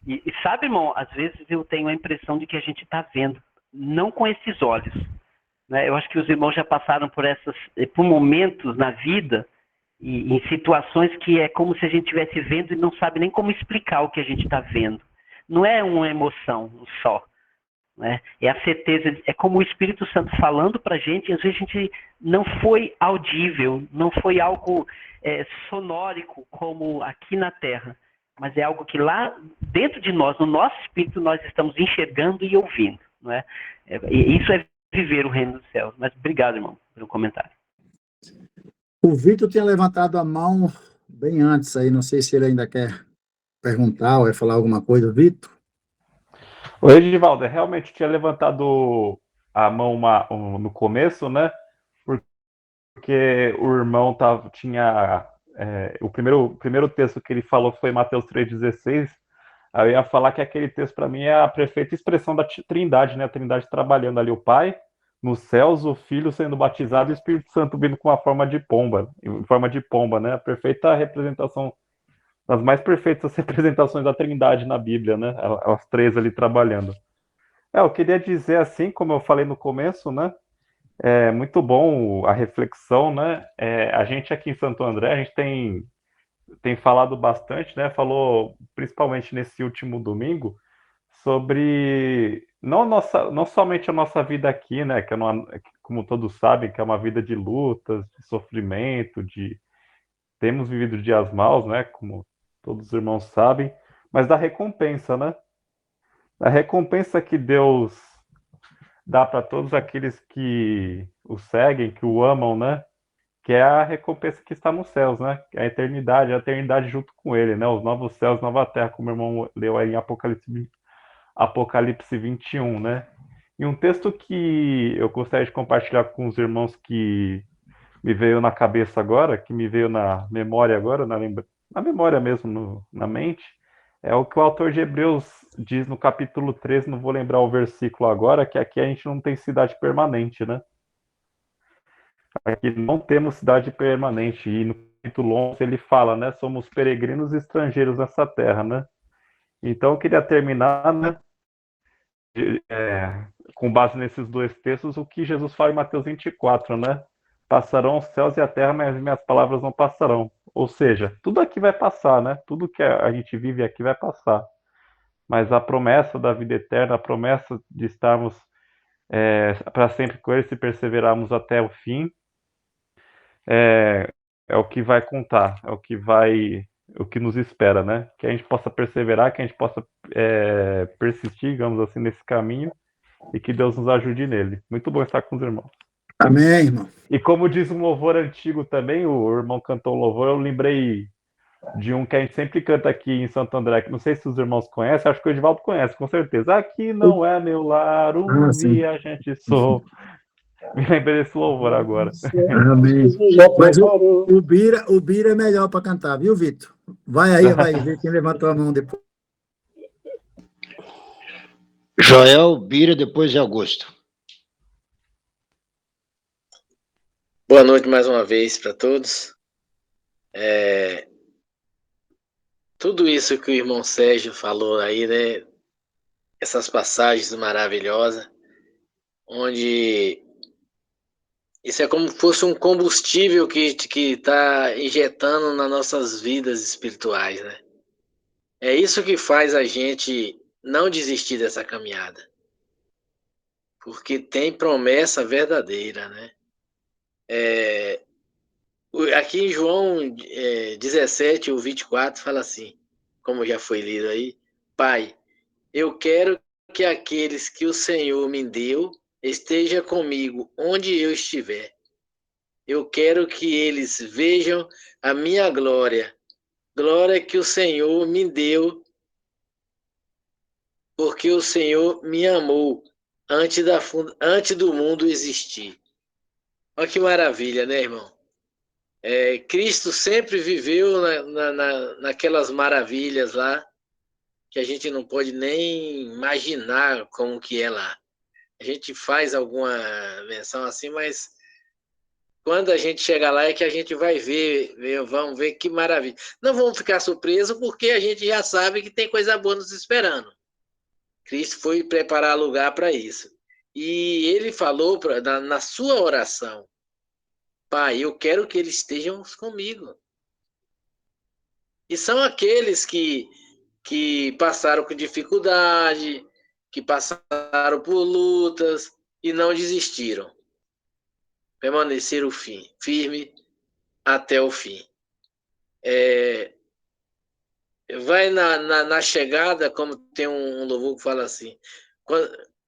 E sabe, irmão, às vezes eu tenho a impressão de que a gente está vendo, não com esses olhos. Né? Eu acho que os irmãos já passaram por momentos na vida e em situações que é como se a gente estivesse vendo e não sabe nem como explicar o que a gente está vendo. Não é uma emoção só. Né? É a certeza, é como o Espírito Santo falando para a gente, e às vezes a gente não foi audível, não foi algo sonórico como aqui na Terra, mas é algo que lá dentro de nós, no nosso espírito, nós estamos enxergando e ouvindo. Não é? Isso é viver o reino dos céus. Mas obrigado, irmão, pelo comentário. O Vitor tinha levantado a mão bem antes aí, não sei se ele ainda quer perguntar ou vai falar alguma coisa, Vitor? Oi, Edivaldo, realmente tinha levantado a mão no começo, né? Porque o irmão tinha... o primeiro texto que ele falou foi Mateus 3,16. Aí eu ia falar que aquele texto, para mim, é a perfeita expressão da Trindade, né? A Trindade trabalhando ali, o Pai nos céus, o Filho sendo batizado e o Espírito Santo vindo com uma forma de pomba, né? A perfeita representação, das mais perfeitas representações da Trindade na Bíblia, né? As três ali trabalhando. Eu queria dizer assim, como eu falei no começo, né? É muito bom a reflexão, né? A gente aqui em Santo André, a gente tem falado bastante, né? Falou principalmente nesse último domingo sobre não somente a nossa vida aqui, né? Que como todos sabem, que é uma vida de lutas, de sofrimento, temos vivido dias maus, né? Como todos os irmãos sabem, mas da recompensa, né? A recompensa que Deus dá para todos aqueles que o seguem, que o amam, né? Que é a recompensa que está nos céus, né? A eternidade junto com ele, né? Os novos céus, nova terra, como o irmão leu aí em Apocalipse 21, né? E um texto que eu gostaria de compartilhar com os irmãos que me veio na cabeça agora, que me veio na memória agora, na memória mesmo, na mente, é o que o autor de Hebreus diz no capítulo 13, não vou lembrar o versículo agora, que aqui a gente não tem cidade permanente, né? Aqui não temos cidade permanente, e no capítulo 11 ele fala, né? Somos peregrinos e estrangeiros nessa terra, né? Então eu queria terminar, né? Com base nesses dois textos, o que Jesus fala em Mateus 24, né? Passarão os céus e a terra, mas minhas palavras não passarão. Ou seja, tudo aqui vai passar, né? Tudo que a gente vive aqui vai passar. Mas a promessa da vida eterna, a promessa de estarmos para sempre com Ele, se perseverarmos até o fim, é o que vai contar, o que nos espera, né? Que a gente possa perseverar, que a gente possa persistir, digamos assim, nesse caminho, e que Deus nos ajude nele. Muito bom estar com os irmãos. Amém, irmão. E como diz um louvor antigo também, o irmão cantou um louvor, eu lembrei de um que a gente sempre canta aqui em Santo André, que não sei se os irmãos conhecem, acho que o Edivaldo conhece, com certeza. Aqui não é meu lar, viajante sou. Me lembrei desse louvor agora. Amém. Mas o Bira é melhor para cantar, viu, Vitor? Vai aí, vai ver quem levantou a mão depois. Joel, Bira, depois Augusto. Boa noite mais uma vez para todos. Tudo isso que o irmão Sérgio falou aí, né? Essas passagens maravilhosas, onde isso é como se fosse um combustível que está injetando nas nossas vidas espirituais, né? É isso que faz a gente não desistir dessa caminhada. Porque tem promessa verdadeira, né? Aqui em João 17, o 24, fala assim: como já foi lido aí. Pai, eu quero que aqueles que o Senhor me deu esteja comigo onde eu estiver. Eu quero que eles vejam a minha glória, glória que o Senhor me deu, porque o Senhor me amou antes do mundo existir. Olha que maravilha, né, irmão? Cristo sempre viveu naquelas maravilhas lá, que a gente não pode nem imaginar como que é lá. A gente faz alguma menção assim, mas quando a gente chegar lá é que a gente vai vamos ver que maravilha. Não vamos ficar surpresos porque a gente já sabe que tem coisa boa nos esperando. Cristo foi preparar lugar para isso. E ele falou na sua oração, Pai, eu quero que eles estejam comigo. E são aqueles que passaram por dificuldade, que passaram por lutas e não desistiram. Permaneceram firme até o fim. Vai na chegada, como tem um louvor que fala assim,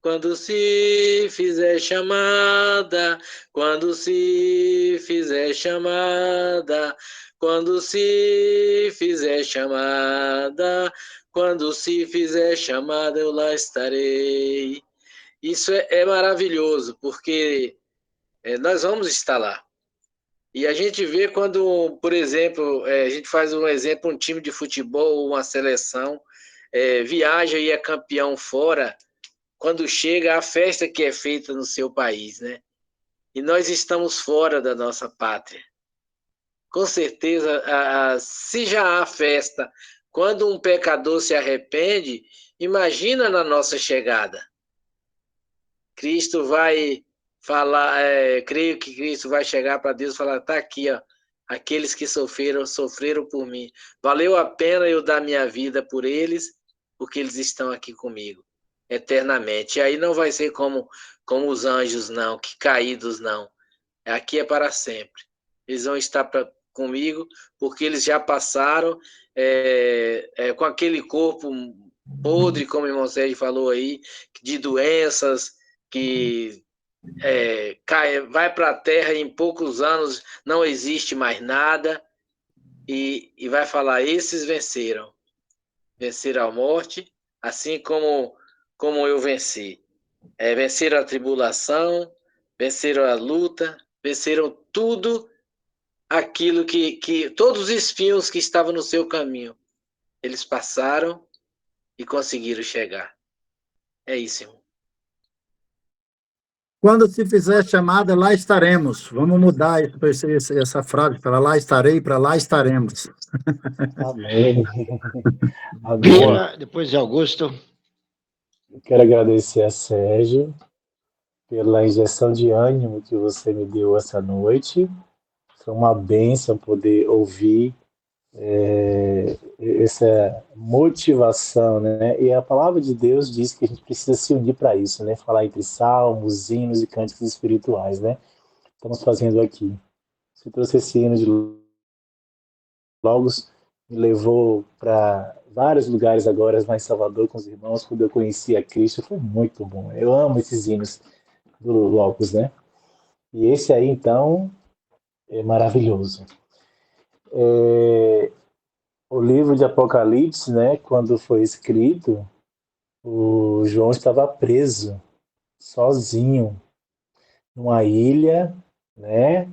quando se fizer chamada, quando se fizer chamada, quando se fizer chamada, quando se fizer chamada, eu lá estarei. Isso é maravilhoso, porque nós vamos estar lá. E a gente vê quando, por exemplo, a gente faz um exemplo, um time de futebol, uma seleção, viaja e é campeão fora, quando chega a festa que é feita no seu país, né? E nós estamos fora da nossa pátria. Com certeza, se já há festa, quando um pecador se arrepende, imagina na nossa chegada. Cristo vai falar, creio que Cristo vai chegar para Deus e falar, tá aqui, ó, aqueles que sofreram por mim. Valeu a pena eu dar minha vida por eles, porque eles estão aqui comigo eternamente. E aí não vai ser como os anjos, não, que caídos, não. Aqui é para sempre. Eles vão estar comigo, porque eles já passaram com aquele corpo podre, como o irmão Sérgio falou aí, de doenças, que vai para a terra e em poucos anos não existe mais nada, e vai falar, esses venceram a morte, assim como eu venci. Venceram a tribulação, venceram a luta, venceram tudo aquilo que todos os espinhos que estavam no seu caminho, eles passaram e conseguiram chegar. É isso, irmão. Quando se fizer chamada, lá estaremos. Vamos mudar essa frase para lá estarei, para lá estaremos. Amém. Amém. Bila, depois de Augusto. Quero agradecer a Sérgio pela injeção de ânimo que você me deu essa noite. Foi uma bênção poder ouvir essa motivação, né? E a palavra de Deus diz que a gente precisa se unir para isso, né? Falar entre salmos, hinos e cânticos espirituais, né? Estamos fazendo aqui. Você trouxe esse hino de Logos, me levou para vários lugares agora, lá em Salvador, com os irmãos, quando eu conheci a Cristo, foi muito bom. Eu amo esses hinos do Logos, né? E esse aí, então, é maravilhoso. O livro de Apocalipse, né, quando foi escrito, o João estava preso, sozinho, numa ilha, né,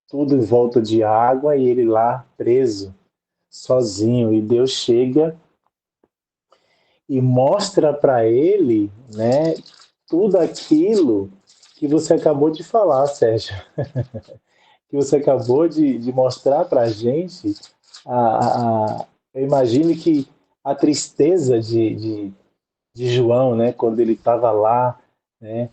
tudo em volta de água, e ele lá preso, sozinho. E Deus chega e mostra para ele, né, tudo aquilo que você acabou de falar, Sérgio, que você acabou de mostrar para a gente. Eu imagino que a tristeza de João, né, quando ele estava lá, né,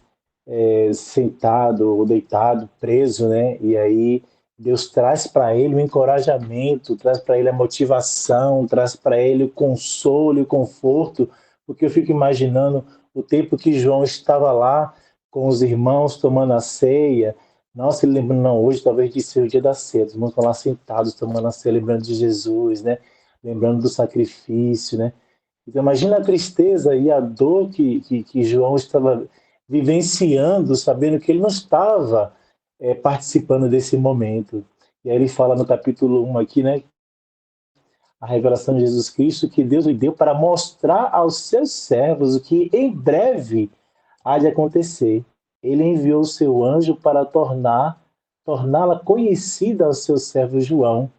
sentado ou deitado, preso, né, e aí Deus traz para ele o encorajamento, traz para ele a motivação, traz para ele o consolo e o conforto, porque eu fico imaginando o tempo que João estava lá com os irmãos tomando a ceia. Nossa, ele lembrando, não, hoje talvez seja o dia da ceia, os irmãos estão lá sentados tomando a ceia, lembrando de Jesus, né? lembrando do sacrifício, né? Então, imagina a tristeza e a dor que João estava vivenciando, sabendo que ele não estava participando desse momento. E aí ele fala no capítulo 1 aqui, né? A revelação de Jesus Cristo que Deus lhe deu para mostrar aos seus servos o que em breve há de acontecer. Ele enviou o seu anjo para torná-la conhecida ao seu servo João,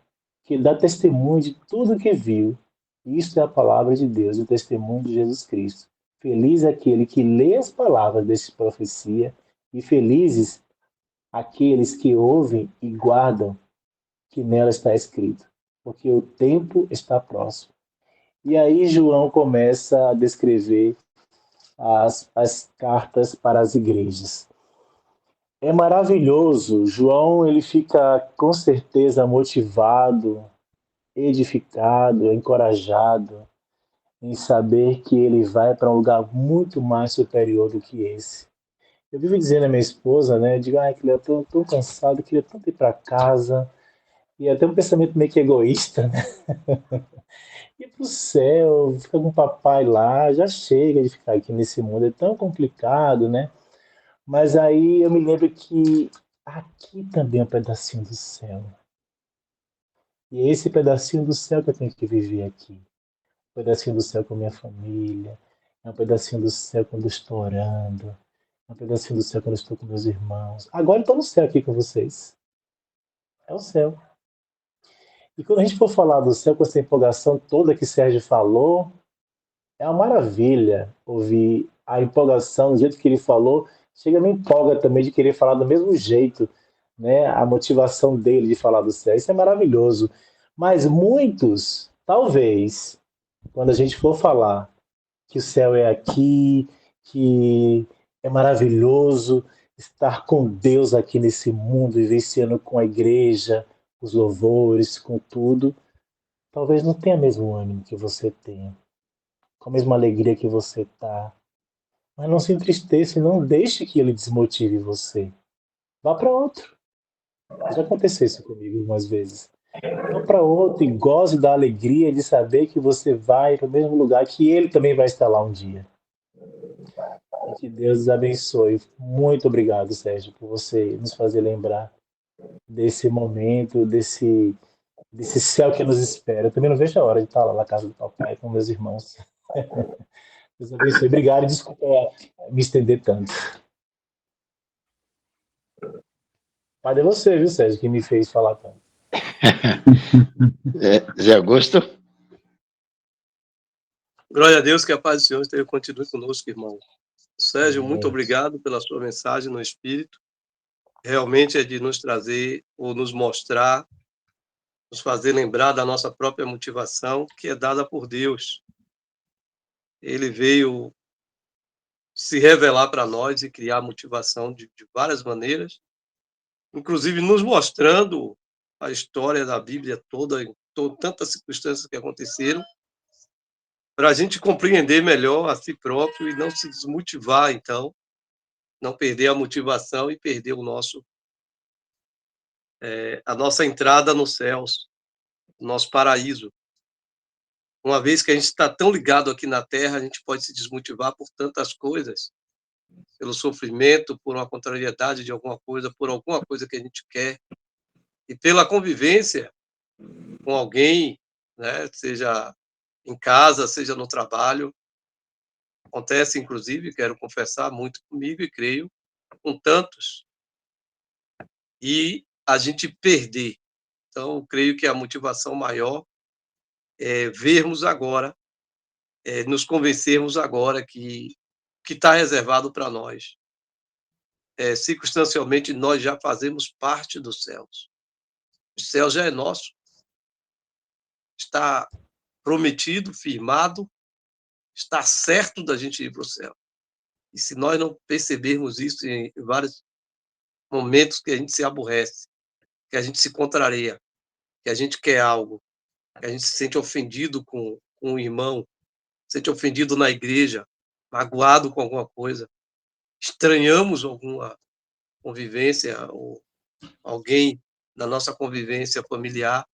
que dá testemunho de tudo o que viu. Isto é a palavra de Deus, o testemunho de Jesus Cristo. Feliz é aquele que lê as palavras desta profecia, e felizes aqueles que ouvem e guardam que nela está escrito, porque o tempo está próximo. E aí João começa a descrever as cartas para as igrejas. É maravilhoso. João, ele fica com certeza motivado, edificado, encorajado em saber que ele vai para um lugar muito mais superior do que esse. Eu vivo dizendo à minha esposa, né? Eu digo, ai, que eu tô tão cansado, queria tanto ir para casa. E até um pensamento meio que egoísta, né? Ir pro céu, ficar com o papai lá, já chega de ficar aqui nesse mundo, é tão complicado, né? Mas aí eu me lembro que aqui também é um pedacinho do céu. E é esse pedacinho do céu que eu tenho que viver aqui. Um pedacinho do céu com a minha família, é um pedacinho do céu quando eu estou orando, é um pedacinho do céu quando eu estou com meus irmãos. Agora eu estou no céu aqui com vocês. É o céu. E quando a gente for falar do céu com essa empolgação toda que Sérgio falou, é uma maravilha ouvir a empolgação do jeito que ele falou. Chega, me empolga também de querer falar do mesmo jeito, né? A motivação dele de falar do céu. Isso é maravilhoso. Mas muitos, talvez, quando a gente for falar que o céu é aqui, que é maravilhoso estar com Deus aqui nesse mundo, vivenciando com a igreja, os louvores, com tudo, talvez não tenha o mesmo ânimo que você tem, com a mesma alegria que você está. Mas não se entristeça e não deixe que ele desmotive você. Vá para outro. Já aconteceu isso comigo algumas vezes. Vá para outro e goze da alegria de saber que você vai para o mesmo lugar, que ele também vai estar lá um dia. E que Deus os abençoe. Muito obrigado, Sérgio, por você nos fazer lembrar desse momento, desse céu que nos espera. Eu também não vejo a hora de estar lá na casa do papai com meus irmãos. Deus abençoe. Obrigado e desculpa me estender tanto. Mas é você, viu, Sérgio, que me fez falar tanto. Zé Augusto? Glória a Deus, que a paz do Senhor esteja continue conosco, irmão. Sérgio, muito É. obrigado pela sua mensagem no Espírito. Realmente é de nos trazer ou nos mostrar, nos fazer lembrar da nossa própria motivação, que é dada por Deus. Ele veio se revelar para nós e criar motivação de várias maneiras, inclusive nos mostrando a história da Bíblia toda, em tantas circunstâncias que aconteceram, para a gente compreender melhor a si próprio e não se desmotivar, então, não perder a motivação e perder a nossa entrada nos céus, o nosso paraíso. Uma vez que a gente está tão ligado aqui na Terra, a gente pode se desmotivar por tantas coisas, pelo sofrimento, por uma contrariedade de alguma coisa, por alguma coisa que a gente quer, e pela convivência com alguém, né, seja em casa, seja no trabalho. Acontece, inclusive, quero confessar, muito comigo e creio, com tantos, e a gente perder. Então, creio que a motivação maior é vermos agora, nos convencermos agora que está reservado para nós. Circunstancialmente, nós já fazemos parte dos céus. O céu já é nosso. Está prometido, firmado, está certo da gente ir para o céu. E se nós não percebermos isso em vários momentos que a gente se aborrece, que a gente se contraria, que a gente quer algo, que a gente se sente ofendido com um irmão, se sente ofendido na igreja, magoado com alguma coisa, estranhamos alguma convivência ou alguém na nossa convivência familiar,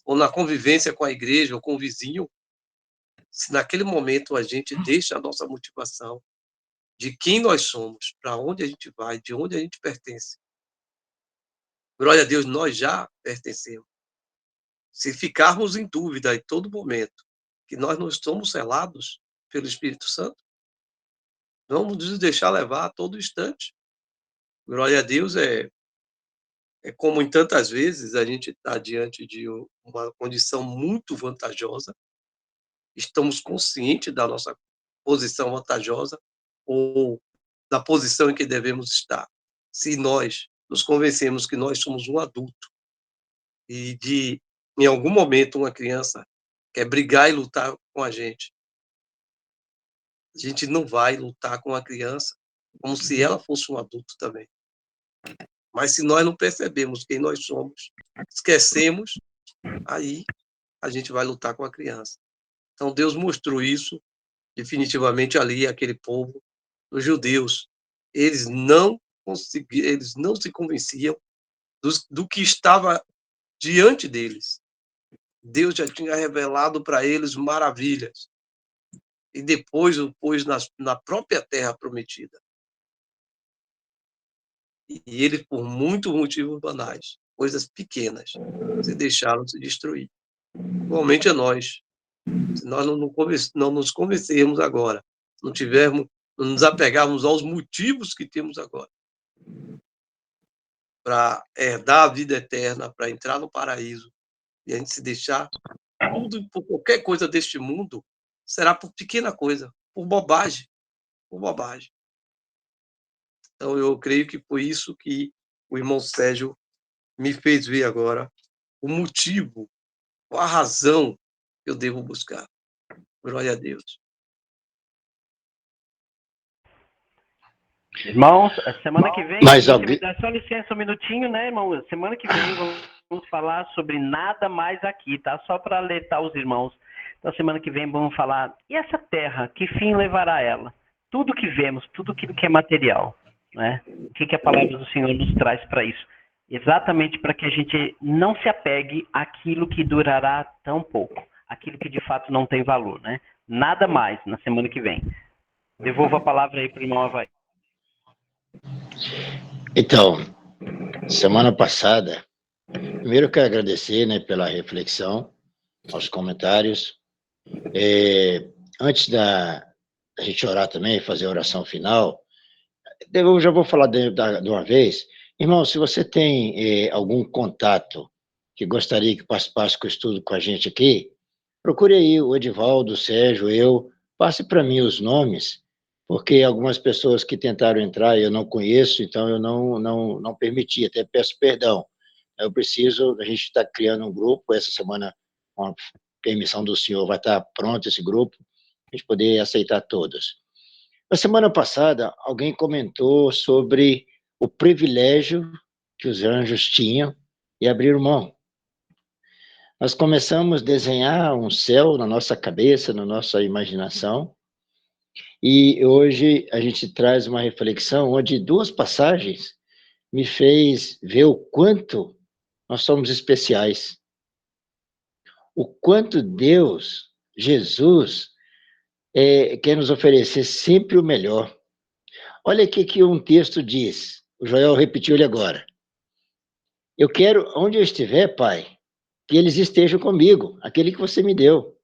ou na convivência com a igreja, ou com o vizinho, se naquele momento a gente deixa a nossa motivação de quem nós somos, para onde a gente vai, de onde a gente pertence. Glória a Deus, nós já pertencemos. Se ficarmos em dúvida em todo momento que nós não estamos selados pelo Espírito Santo, vamos nos deixar levar a todo instante. Glória a Deus, é como em tantas vezes a gente está diante de uma condição muito vantajosa, estamos conscientes da nossa posição vantajosa ou da posição em que devemos estar. Se nós nos convencemos que nós somos um adulto e em algum momento, uma criança quer brigar e lutar com a gente não vai lutar com a criança como se ela fosse um adulto também. Mas se nós não percebemos quem nós somos, esquecemos, aí a gente vai lutar com a criança. Então Deus mostrou isso definitivamente ali, aquele povo, os judeus. Eles não conseguiam, eles não se convenciam do que estava diante deles. Deus já tinha revelado para eles maravilhas. E depois o pôs na própria terra prometida. E eles, por muitos motivos banais, coisas pequenas, se deixaram se destruir. Igualmente a nós. Se nós não nos convencermos agora, não nos apegarmos aos motivos que temos agora, para herdar a vida eterna, para entrar no paraíso, e a gente se deixar tudo por qualquer coisa deste mundo, será por pequena coisa, por bobagem. Por bobagem. Então, eu creio que foi isso que o irmão Sérgio me fez ver agora, o motivo, a razão que eu devo buscar. Glória a Deus. Irmãos, semana que vem, Mas se você alguém... me dá só licença um minutinho, né, irmão? Semana que vem vamos falar sobre nada mais aqui, tá? Só para alertar os irmãos. Então, semana que vem vamos falar, e essa terra, que fim levará ela? Tudo que vemos, tudo aquilo que é material, né? O que a palavra do Senhor nos traz para isso? Exatamente para que a gente não se apegue àquilo que durará tão pouco, aquilo que de fato não tem valor, né? Nada mais na semana que vem. Devolvo a palavra aí para o irmão Avaí. Então, semana passada, primeiro eu quero agradecer, né, pela reflexão, aos comentários. Antes da gente orar também, fazer a oração final, eu já vou falar de uma vez. Irmão, se você tem algum contato que gostaria que participasse com o estudo com a gente aqui, procure aí o Edivaldo, o Sérgio, eu, passe para mim os nomes, porque algumas pessoas que tentaram entrar eu não conheço, então eu não permiti, até peço perdão. A gente está criando um grupo, essa semana, com a permissão do senhor, vai estar pronto esse grupo, a gente poder aceitar todos. Na semana passada, alguém comentou sobre o privilégio que os anjos tinham e abriram mão. Nós começamos a desenhar um céu na nossa cabeça, na nossa imaginação, e hoje a gente traz uma reflexão onde duas passagens me fez ver o quanto nós somos especiais. O quanto Deus, Jesus, quer nos oferecer sempre o melhor. Olha aqui que um texto diz, o Joel repetiu ele agora. Eu quero, onde eu estiver, Pai, que eles estejam comigo, aquele que você me deu.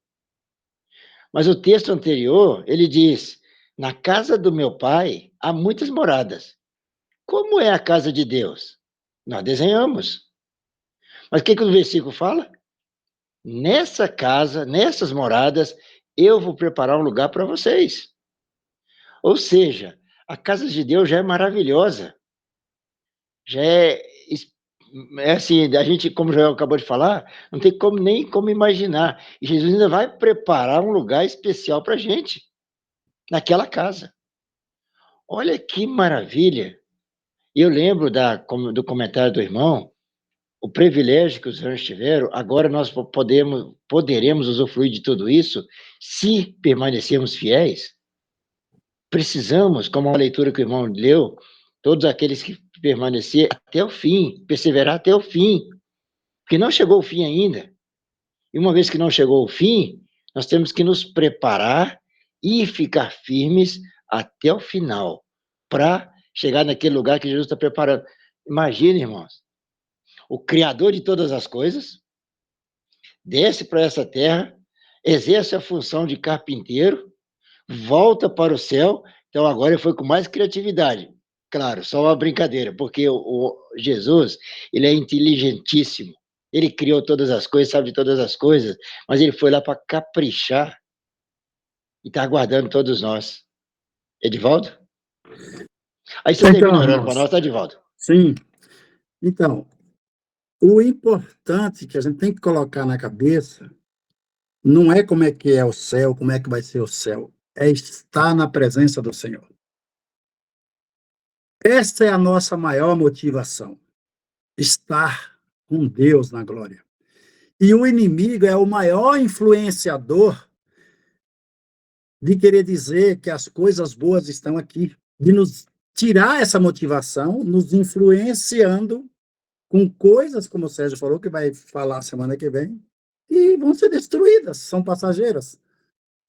Mas o texto anterior, ele diz, na casa do meu Pai há muitas moradas. Como é a casa de Deus? Nós desenhamos. Mas o que o versículo fala? Nessa casa, nessas moradas, eu vou preparar um lugar para vocês. Ou seja, a casa de Deus já é maravilhosa. Já é assim, a gente, como o Joel acabou de falar, não tem nem como imaginar. E Jesus ainda vai preparar um lugar especial para a gente, naquela casa. Olha que maravilha. E eu lembro do comentário do irmão, o privilégio que os anjos tiveram, agora nós poderemos usufruir de tudo isso se permanecermos fiéis. Precisamos, como a leitura que o irmão leu, todos aqueles que permanecer até o fim, perseverar até o fim, porque não chegou o fim ainda. E uma vez que não chegou o fim, nós temos que nos preparar e ficar firmes até o final, para chegar naquele lugar que Jesus está preparando. Imagine, irmãos, o Criador de todas as coisas desce para essa terra, exerce a função de carpinteiro, volta para o céu. Então agora ele foi com mais criatividade. Claro, só uma brincadeira, porque o Jesus, ele é inteligentíssimo. Ele criou todas as coisas, sabe de todas as coisas, mas ele foi lá para caprichar e está aguardando todos nós. Edivaldo? Aí você termina orando para nós, tá, Edivaldo? Sim. Então, o importante que a gente tem que colocar na cabeça não é como é que é o céu, como é que vai ser o céu. É estar na presença do Senhor. Essa é a nossa maior motivação. Estar com Deus na glória. E o inimigo é o maior influenciador de querer dizer que as coisas boas estão aqui, de nos tirar essa motivação, nos influenciando com coisas, como o Sérgio falou, que vai falar semana que vem, e vão ser destruídas, são passageiras.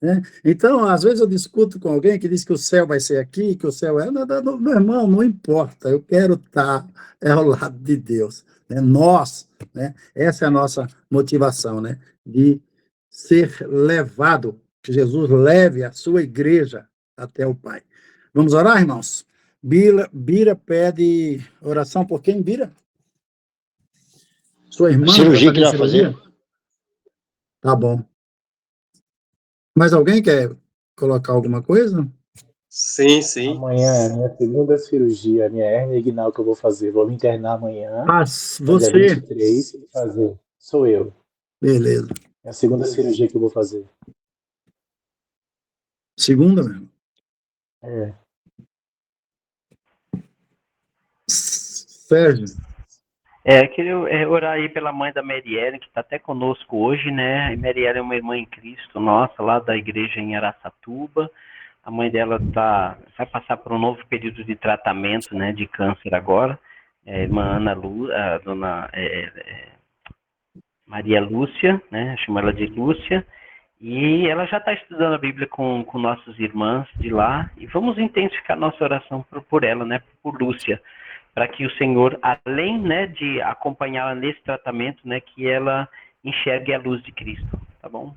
Né? Então, às vezes eu discuto com alguém que diz que o céu vai ser aqui, que o céu é... Não, meu irmão, não importa, eu quero estar ao lado de Deus. Né? Nós, né? Essa é a nossa motivação, né? De ser levado, que Jesus leve a sua igreja até o Pai. Vamos orar, irmãos? Bira pede oração por quem, Bira? Sua irmã? Cirurgia que ele vai fazer. Tá bom. Mais alguém quer colocar alguma coisa? Sim, sim. Amanhã é a minha segunda cirurgia, a minha hérnia inguinal que eu vou fazer. Vou me internar amanhã. Você? Dia 23, fazer. Sou eu. Beleza. É a segunda cirurgia que eu vou fazer. Segunda mesmo? É. Sérgio? Queria orar aí pela mãe da Marielle, que está até conosco hoje, né? A Marielle é uma irmã em Cristo nossa, lá da igreja em Araçatuba. A mãe dela vai passar por um novo período de tratamento, né, de câncer agora. A irmã a dona Maria Lúcia, né? Chamo ela de Lúcia. E ela já está estudando a Bíblia com nossas irmãs de lá. E vamos intensificar nossa oração por ela, né? Por Lúcia. Para que o Senhor, além, né, de acompanhá-la nesse tratamento, né, que ela enxergue a luz de Cristo, tá bom?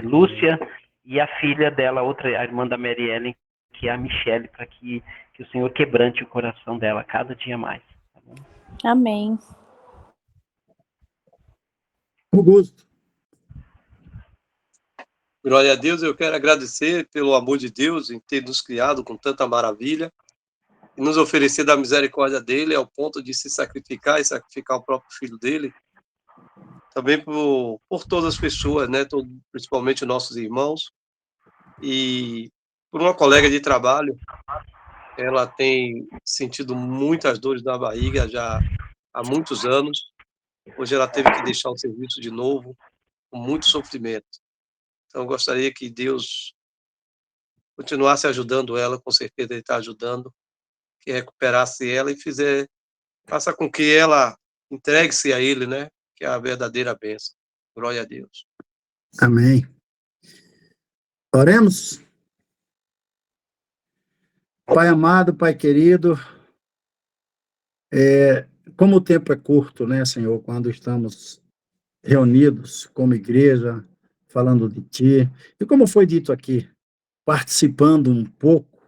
Lúcia e a filha dela, a irmã da Mary Ellen, que é a Michelle, para que o Senhor quebrante o coração dela cada dia mais, tá bom? Amém. Augusto. Glória a Deus, eu quero agradecer pelo amor de Deus em ter nos criado com tanta maravilha e nos oferecer da misericórdia dele ao ponto de se sacrificar e sacrificar o próprio filho dele. Também por todas as pessoas, né, principalmente nossos irmãos. E por uma colega de trabalho, ela tem sentido muitas dores na barriga já há muitos anos. Hoje ela teve que deixar o serviço de novo, com muito sofrimento. Então, eu gostaria que Deus continuasse ajudando ela, com certeza Ele está ajudando, que recuperasse ela e faça com que ela entregue-se a Ele, né? Que é a verdadeira bênção. Glória a Deus. Amém. Oremos. Pai amado, Pai querido, como o tempo é curto, né, Senhor, quando estamos reunidos como igreja, falando de Ti, e como foi dito aqui, participando um pouco,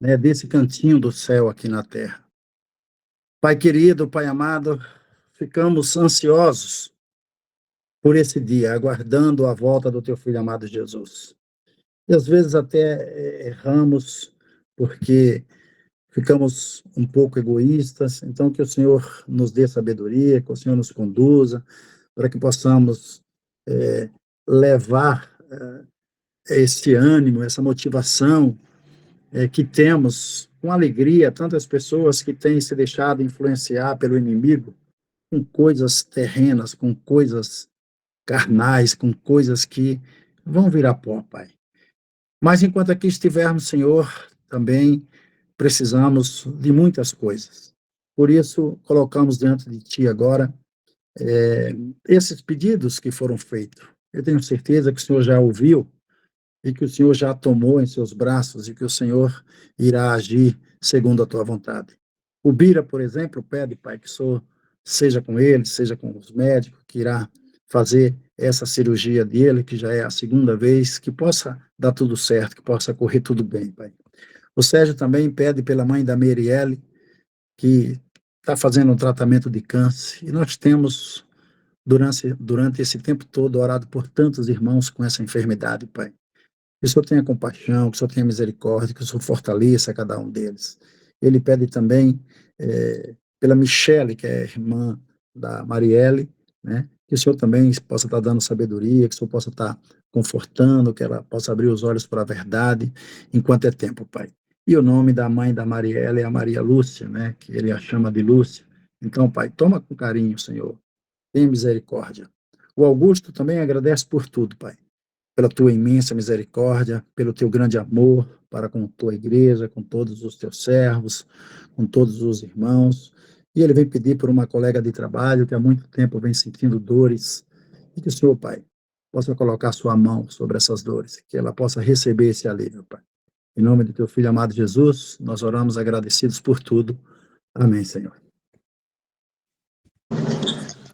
né, desse cantinho do céu aqui na terra. Pai querido, Pai amado, ficamos ansiosos por esse dia, aguardando a volta do Teu Filho amado Jesus. E às vezes até erramos, porque ficamos um pouco egoístas, então que o Senhor nos dê sabedoria, que o Senhor nos conduza, para que possamos levar esse ânimo, essa motivação que temos com alegria, tantas pessoas que têm se deixado influenciar pelo inimigo com coisas terrenas, com coisas carnais, com coisas que vão virar pó, Pai. Mas enquanto aqui estivermos, Senhor, também precisamos de muitas coisas. Por isso, colocamos diante de Ti agora esses pedidos que foram feitos. Eu tenho certeza que o Senhor já ouviu e que o Senhor já tomou em seus braços e que o Senhor irá agir segundo a tua vontade. O Bira, por exemplo, pede, Pai, que o Senhor seja com ele, seja com os médicos, que irá fazer essa cirurgia dele, que já é a segunda vez, que possa dar tudo certo, que possa correr tudo bem, Pai. O Sérgio também pede pela mãe da Merielle, que está fazendo um tratamento de câncer, e nós temos, durante esse tempo todo, orado por tantos irmãos com essa enfermidade, Pai. Que o Senhor tenha compaixão, que o Senhor tenha misericórdia, que o Senhor fortaleça cada um deles. Ele pede também pela Michele, que é irmã da Marielle, né? Que o Senhor também possa estar dando sabedoria, que o Senhor possa estar confortando, que ela possa abrir os olhos para a verdade, enquanto é tempo, Pai. E o nome da mãe da Marielle é a Maria Lúcia, né? Que ele a chama de Lúcia. Então, Pai, toma com carinho, Senhor. Tenha misericórdia. O Augusto também agradece por tudo, Pai, pela tua imensa misericórdia, pelo teu grande amor para com a tua igreja, com todos os teus servos, com todos os irmãos. E ele vem pedir por uma colega de trabalho que há muito tempo vem sentindo dores, e que o Senhor, Pai, possa colocar sua mão sobre essas dores, que ela possa receber esse alívio, Pai. Em nome do teu Filho amado Jesus, nós oramos agradecidos por tudo. Amém, Senhor.